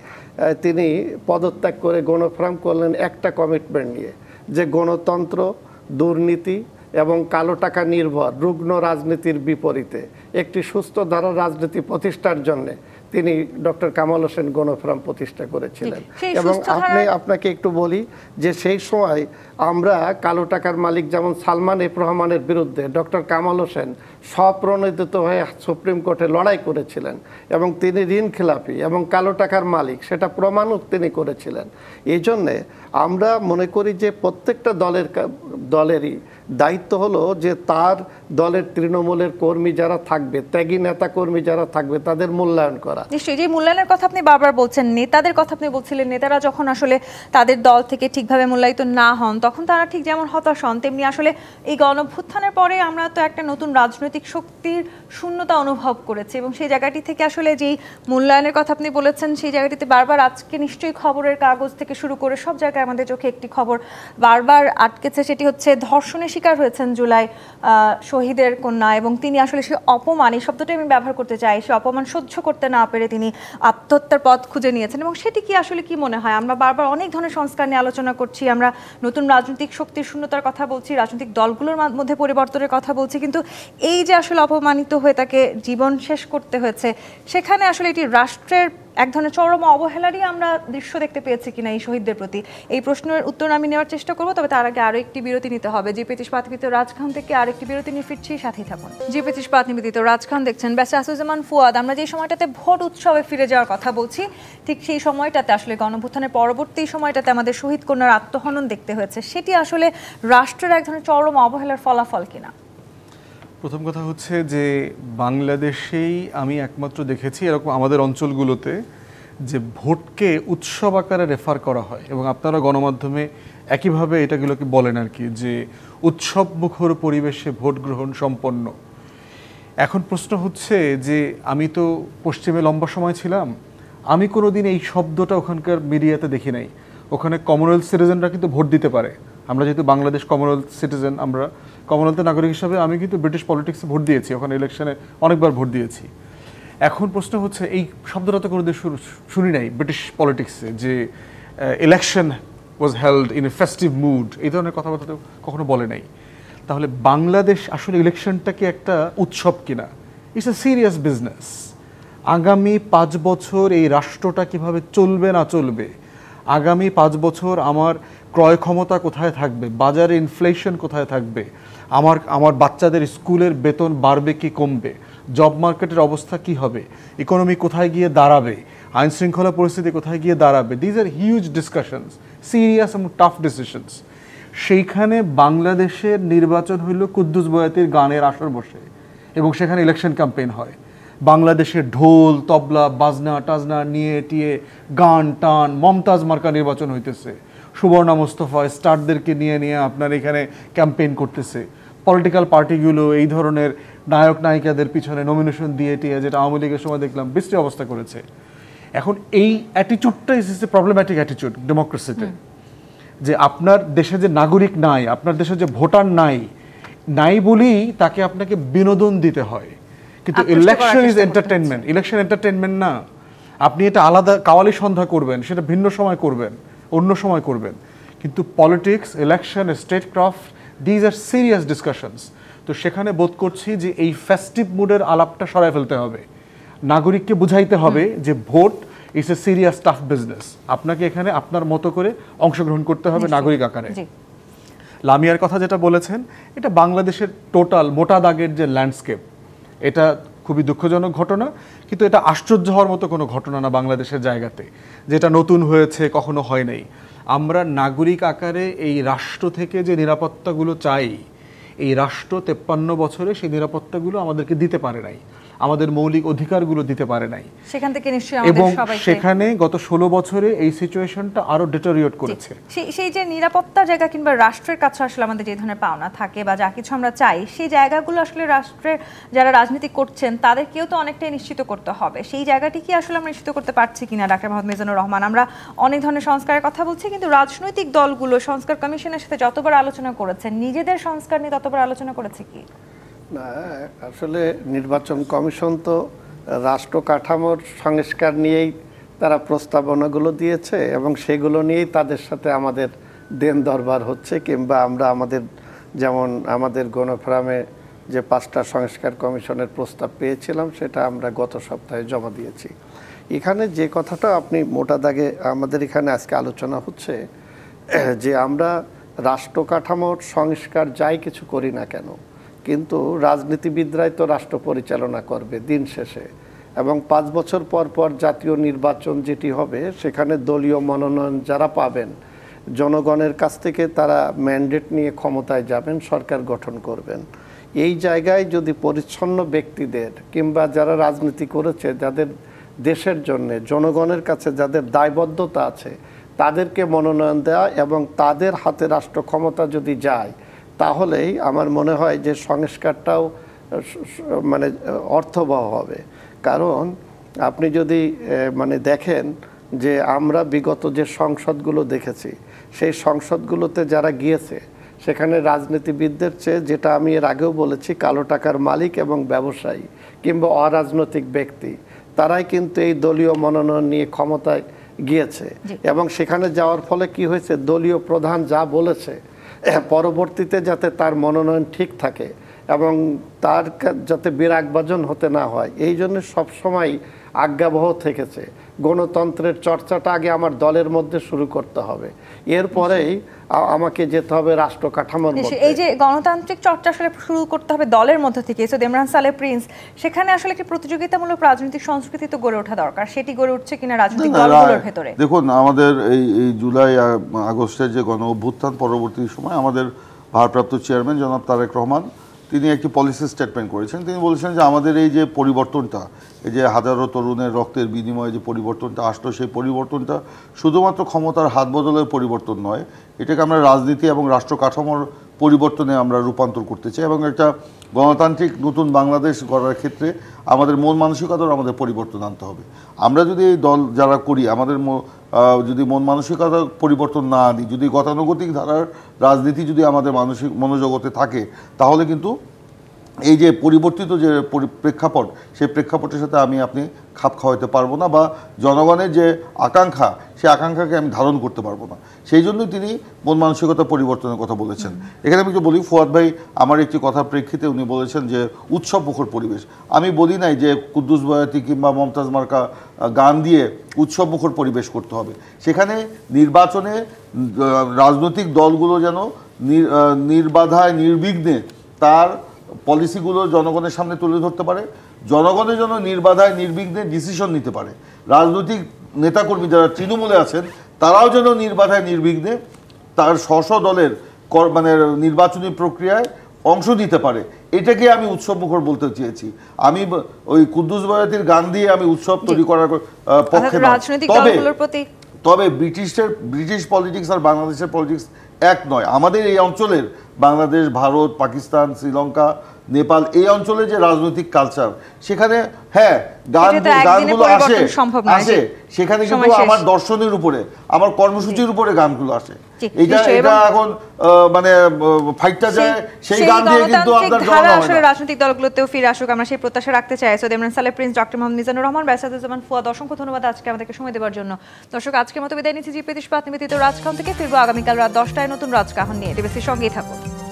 C: তিনি পদত্যাগ করে গণফোরাম করলেন একটা কমিটমেন্ট নিয়ে, যে গণতন্ত্র, দুর্নীতি এবং কালো টাকা নির্ভর রুগ্ন রাজনীতির বিপরীতে একটি সুস্থ ধারার রাজনীতি প্রতিষ্ঠার জন্যে তিনি ডক্টর কামাল হোসেন গণফোরাম প্রতিষ্ঠা করেছিলেন। এবং আপনাকে একটু বলি যে সেই সময় আমরা কালো টাকার মালিক যেমন সালমান এফ রহমানের বিরুদ্ধে ডক্টর কামাল হোসেন স্বপ্রণোদিত হয়ে সুপ্রিম কোর্টে লড়াই করেছিলেন, এবং তিনি ঋণ খেলাপি এবং কালো টাকার মালিক, সেটা প্রমাণও তিনি করেছিলেন। এই জন্যে আমরা মনে করি যে প্রত্যেকটা দলেরই দায়িত্ব হলো যে তার দলের তৃণমূলের কর্মী যারা থাকবে, ত্যাগী নেতা কর্মী যারা থাকবে, তাদের মূল্যায়ন করা।
A: নিশ্চয়ই, যে মূল্যায়নের কথা আপনি বারবার বলছেন, নেতাদের কথা আপনি বলছিলেন, নেতারা যখন আসলে তাদের দল থেকে ঠিকভাবে মূল্যায়িত না হন, তখন তারা ঠিক যেমন হতাশ হন, তেমনি আসলে এই গণঅভ্যুত্থানের পরে আমরা তো একটা নতুন রাজনৈতিক শক্তির শূন্যতা অনুভব করেছি। এবং সেই জায়গাটি থেকে আসলে যেই মূল্যায়নের কথা আপনি বলেছেন, সেই জায়গাটিতে বারবার আজকে নিশ্চয়ই খবরের কাগজ থেকে শুরু করে সব জায়গায় আমাদের চোখে একটি খবর বারবার আটকেছে, সেটি হচ্ছে ধর্ষণের শিকার হয়েছেন জুলাই শহীদের কন্যা, এবং তিনি আসলে সে অপমান, এই শব্দটাই আমি ব্যবহার করতে চাই, সে অপমান সহ্য করতে না পেরে তিনি আত্মহত্যার পথ খুঁজে নিয়েছেন। এবং সেটি কি আসলে কি মনে হয়, আমরা বারবার অনেক ধরনের সংস্কার নিয়ে আলোচনা করছি, আমরা নতুন রাজনৈতিক শক্তির শূন্যতার কথা বলছি, রাজনৈতিক দলগুলোর মধ্যে পরিবর্তনের কথা বলছি, কিন্তু এই এই যে আসলে অপমানিত হয়ে তাকে জীবন শেষ করতে হয়েছে, সেখানে আসলে এটি রাষ্ট্রের এক ধরনের চরম অবহেলারই আমরা দৃশ্য দেখতে পেয়েছি কিনা এই শহীদদের প্রতি, এই প্রশ্নের উত্তর আমি নেওয়ার চেষ্টা করবো। তবে তার আগে আরো একটি বিরতি নিতে হবে। জিপিএ ইস্পাত নিবেদিত রাজখান থেকে আরেকটি বিরতি নিয়ে ফিরছি, সাথেই থাকুন। জিপিএ ইস্পাত নিবেদিত রাজখান দেখছেন, ব্যাস আসুজ্জামান ফুয়াদ। আমরা যে সময়টাতে ভোট উৎসবে ফিরে যাওয়ার কথা বলছি, ঠিক সেই সময়টাতে আসলে গণঅভ্যুত্থানের পরবর্তী সময়টাতে আমাদের শহীদ কন্যার আত্মহনন দেখতে হয়েছে। সেটি আসলে রাষ্ট্রের এক ধরনের চরম অবহেলার ফলাফল কিনা?
B: প্রথম কথা হচ্ছে যে বাংলাদেশেই আমি একমাত্র দেখেছি এরকম আমাদের অঞ্চলগুলোতে যে ভোটকে উৎসব আকারে রেফার করা হয়, এবং আপনারা গণমাধ্যমে একইভাবে এটাগুলোকে বলেন আর কি, যে উৎসব মুখর পরিবেশে ভোট গ্রহণ সম্পন্ন। এখন প্রশ্ন হচ্ছে যে আমি তো পশ্চিমে লম্বা সময় ছিলাম, আমি কোনোদিন এই শব্দটা ওখানকার মিডিয়াতে দেখি নাই। ওখানে কমনওয়েলথ সিটিজেনরা কিন্তু ভোট দিতে পারে। আমরা যেহেতু বাংলাদেশ কমনওয়েলথ সিটিজেন, আমরা কমনওয়েলথের নাগরিক হিসাবে আমি কিন্তু ব্রিটিশ পলিটিক্সে ভোট দিয়েছি, ওখানে ইলেকশনে অনেকবার ভোট দিয়েছি। এখন প্রশ্ন হচ্ছে এই শব্দটা তো কোনোদিন শুনি নাই ব্রিটিশ পলিটিক্সে, যে election was held in a festive mood, এই ধরনের কথাবার্তা তো কখনো বলে নাই। তাহলে বাংলাদেশ আসলে ইলেকশনটাকে একটা উৎসব কিনা? It's a serious business. আগামী 5 বছর এই রাষ্ট্রটা কিভাবে চলবে না চলবে, আগামী 5 বছর আমার ক্রয় ক্ষমতা কোথায় থাকবে, বাজারে ইনফ্লেশন কোথায় থাকবে, আমার বাচ্চাদের স্কুলের বেতন বাড়বে কি কমবে, জব মার্কেটের অবস্থা কি হবে, ইকোনমি কোথায় গিয়ে দাঁড়াবে, আইন শৃঙ্খলা পরিস্থিতি কোথায় গিয়ে দাঁড়াবে, these are huge discussions, serious এবং টাফ ডিসিশনস। সেইখানে বাংলাদেশের নির্বাচন হইল কুদ্দুস বয়াতির গানের আসর বসে, এবং সেখানে ইলেকশন ক্যাম্পেইন হয়। বাংলাদেশের ঢোল তবলা বাজনা টাজনা নিয়ে টিয়ে গান টান মমতাজ মার্কা নির্বাচন হইতেছে, সুবর্ণা মোস্তফা স্টারদেরকে নিয়ে নিয়ে আপনার এখানে ক্যাম্পেইন করতেছে। পলিটিক্যাল পার্টিগুলো এই ধরনের নায়ক নায়িকাদের পিছনে নমিনেশন দিয়ে টিয়ে, যেটা আওয়ামী লীগের সময় দেখলাম বিশ্রী অবস্থা করেছে। এখন এই অ্যাটিচিউডটা ইজ এ প্রবলেম্যাটিক অ্যাটিচিউড ডেমোক্রেসিতে, যে আপনার দেশে যে নাগরিক নাই, আপনার দেশে যে ভোটার নাই বলেই তাকে আপনাকে বিনোদন দিতে হয়। কিন্তু election is entertainment, election entertainment না। আপনি এটা আলাদা কাওয়ালি সন্ধ্যা করবেন, সেটা ভিন্ন সময় করবেন, অন্য সময় করবেন, কিন্তু politics, election, state craft, these are serious discussions. তো সেখানে বোধ করছি যে এই ফেস্টিভ মুডের আলাপটা সরাই ফেলতে হবে, নাগরিককে বুঝাইতে হবে যে vote is a serious tough business, আপনাকে এখানে আপনার মতো করে অংশগ্রহণ করতে হবে নাগরিক আকারে। লামিয়ার কথা যেটা বলেছেন, এটা বাংলাদেশের টোটাল মোটা দাগের যে ল্যান্ডস্কেপ, এটা খুবই দুঃখজনক ঘটনা, কিন্তু এটা আশ্চর্য হওয়ার মতো কোনো ঘটনা না বাংলাদেশের জায়গাতে, যেটা নতুন হয়েছে, কখনো হয় নাই। আমরা নাগরিক আকারে এই রাষ্ট্র থেকে যে নিরাপত্তাগুলো চাই, এই রাষ্ট্র 53 বছরে সেই নিরাপত্তাগুলো আমাদেরকে দিতে পারে নাই, আমাদের মৌলিক অধিকারগুলো দিতে পারে নাই।
A: সেখান থেকে নিশ্চয়ই আমাদের সবাইকে,
B: সেখানে গত 16 বছরে এই সিচুয়েশনটা আরো ডিটোরিয়েট করেছে।
A: সেই যে নিরাপত্তার জায়গা কিংবা রাষ্ট্রের কাছে আসলে আমাদের যে ধরনের পাওনা থাকে বা যা কিছু আমরা চাই, সেই জায়গাগুলো আসলে রাষ্ট্রের যারা রাজনীতি করছেন তাদেরকেও তো অনেকটাই নিশ্চিত করতে হবে। সেই জায়গাটি কি আসলে আমরা নিশ্চিত করতে পারছি কিনা? ডাক্তার মোহাম্মদ মিজানুর রহমান, আমরা অনেক ধরনের সংস্কারের কথা বলছি, কিন্তু রাজনৈতিক দলগুলো সংস্কার কমিশনের সাথে যতবার আলোচনা করেছেন, নিজেদের সংস্কার নিয়ে ততবার আলোচনা করেছে কি?
C: না, আসলে নির্বাচন কমিশন তো রাষ্ট্র কাঠামোর সংস্কার নিয়েই তারা প্রস্তাবনাগুলো দিয়েছে, এবং সেগুলো নিয়েই তাদের সাথে আমাদের দেন দরবার হচ্ছে, কিংবা আমরা যেমন আমাদের গণফোরামে যে 5টা সংস্কার কমিশনের প্রস্তাব পেয়েছিলাম, সেটা আমরা গত সপ্তাহে জমা দিয়েছি। এখানে যে কথাটা আপনি মোটা দাগে আমাদের এখানে আজকে আলোচনা হচ্ছে, যে আমরা রাষ্ট্র কাঠামোর সংস্কার যাই কিছু করি না কেন, কিন্তু রাজনীতিবিদরাই তো রাষ্ট্র পরিচালনা করবে দিন শেষে, এবং 5 বছর পর পর জাতীয় নির্বাচন যেটি হবে, সেখানে দলীয় মনোনয়ন যারা পাবেন, জনগণের কাছ থেকে তারা ম্যান্ডেট নিয়ে ক্ষমতায় যাবেন, সরকার গঠন করবেন। এই জায়গায় যদি পরিচ্ছন্ন ব্যক্তিদের কিংবা যারা রাজনীতি করেছে, যাদের দেশের জন্য জনগণের কাছে যাদের দায়বদ্ধতা আছে, তাদেরকে মনোনয়ন দেওয়া এবং তাদের হাতে রাষ্ট্র ক্ষমতা যদি যায়, তাহলেই আমার মনে হয় যে সংস্কারটাও মানে অর্থবহ হবে। কারণ আপনি যদি দেখেন যে আমরা বিগত যে সংসদগুলো দেখেছি, সেই সংসদগুলোতে যারা গিয়েছে, সেখানে রাজনীতিবিদদের চেয়ে, যেটা আমি এর আগেও বলেছি, কালো টাকার মালিক এবং ব্যবসায়ী কিংবা অরাজনৈতিক ব্যক্তি, তারাই কিন্তু এই দলীয় মনোনয়ন নিয়ে ক্ষমতায় গিয়েছে। এবং সেখানে যাওয়ার ফলে কি হয়েছে, দলীয় প্রধান যা বলেছে পরবর্তীতে যাতে তার মনোনয়ন ঠিক থাকে এবং তার যাতে বিরাগভাজন হতে না হয় এই জন্য সবসময় আজ্ঞাবহ থেকেছে গণতন্ত্রের চর্চাটা আগে আমার দলের মধ্যে শুরু করতে হবে, এরপরেই আমাকে যেতে হবে রাষ্ট্র কাঠামোর মধ্যে।
A: এই যে গণতান্ত্রিক চর্চা আসলে শুরু করতে হবে দলের মধ্য থেকে, সৈয়দ ইমরান সালেহ প্রিন্স, সেখানে আসলে একটি প্রতিযোগিতামূলক রাজনৈতিক সংস্কৃতি তো গড়ে ওঠা দরকার, সেটি গড়ে উঠছে কিনা রাজনৈতিক দলগুলোর ভেতরে?
D: দেখুন, আমাদের এই জুলাই আগস্টের যে গণ অভ্যুত্থান পরবর্তী সময় আমাদের ভারপ্রাপ্ত চেয়ারম্যান জনাব তারেক রহমান তিনি একটি পলিসি স্টেটমেন্ট করেছেন। তিনি বলেছেন যে আমাদের এই যে পরিবর্তনটা, এই যে হাজারো তরুণের রক্তের বিনিময়ে যে পরিবর্তনটা আসলো, সেই পরিবর্তনটা শুধুমাত্র ক্ষমতার হাত বদলের পরিবর্তন নয়, এটাকে আমরা রাজনীতি এবং রাষ্ট্র কাঠামোর পরিবর্তনে আমরা রূপান্তর করতে চাই এবং একটা গণতান্ত্রিক নতুন বাংলাদেশ গড়ার ক্ষেত্রে আমাদের মন মানসিকতার আমাদের পরিবর্তন আনতে হবে। আমরা যদি এই দল যারা করি আমাদের যদি মন মানসিকতা পরিবর্তন না আনি, যদি গতানুগতিক ধারার রাজনীতি যদি আমাদের মানসিক মনোজগতে থাকে, তাহলে কিন্তু এই যে পরিবর্তিত যে প্রেক্ষাপট, সেই প্রেক্ষাপটের সাথে আপনি খাপ খাওয়াতে পারবো না, বা জনগণের যে আকাঙ্ক্ষা সেই আকাঙ্ক্ষাকে আমি ধারণ করতে পারবো না। সেই জন্যই তিনি মন মানসিকতা পরিবর্তনের কথা বলেছেন। এখানে আমি একটু বলি, ফুয়াদ ভাই আমার একটি কথার প্রেক্ষিতে উনি বলেছেন যে উৎসব মুখর পরিবেশ। আমি বলি নাই যে কুদ্দুস বয়াতি কিংবা মমতাজ মার্কা গান দিয়ে উৎসব মুখর পরিবেশ করতে হবে। সেখানে নির্বাচনে রাজনৈতিক দলগুলো যেন নির্বাধায় নির্বিঘ্নে তার পলিসিগুলো জনগণের সামনে তুলে ধরতে পারে, জনগণের জন্য নির্বাধায় নির্বিঘ্নে ডিসিশন নিতে পারে। রাজনৈতিক নেতাকর্মী যারা তৃণমূলে আছেন তারাও যেন নির্বাধায় নির্বিঘ্নে তার স্ব দলের মানে নির্বাচনী প্রক্রিয়ায় অংশ নিতে পারে। এটাকে আমি উৎসব মুখর বলতে চেয়েছি। আমি ওই কুদ্দুস বয়াতির গান দিয়ে আমি উৎসব তৈরি করার পক্ষে না। তবে ব্রিটিশ পলিটিক্স আর বাংলাদেশের পলিটিক্স এক নয়। আমাদের এই অঞ্চলের বাংলাদেশ, ভারত, পাকিস্তান, শ্রীলঙ্কা, নেপাল, এই অঞ্চলে যে রাজনৈতিক কালচার, সেখানে হ্যাঁ গানগুলো আসে সেখানে কিন্তু আমার দর্শনের উপরে, আমার কর্মসূচির উপরে গানগুলো আসে। এটা এখন মানে ফাইটটা যায় সেই গান দিয়ে, কিন্তু আপনার
A: আসলে রাজনৈতিক দলগুলোতেও ফিরে আসুক আমরা সেই প্রত্যাশা রাখতে চাই। সৈয়দ ইমরান সালেহ প্রিন্স, ডক্টর মোহাম্মদ মিজানুর রহমান, বেসাদুজ্জামান ফুয়াদ, অসংখ্য ধন্যবাদ আজকে আমাদেরকে সময় দেওয়ার জন্য। দর্শক, আজকের মতো বিদায় নিচ্ছি জি প্রতিষ্ঠা নিবেদিত রাজকাহন থেকে। ফিরবো আগামীকাল রাত 10টায় নতুন রাজকাহন নিয়ে। টিভিসির সঙ্গেই থাকুন।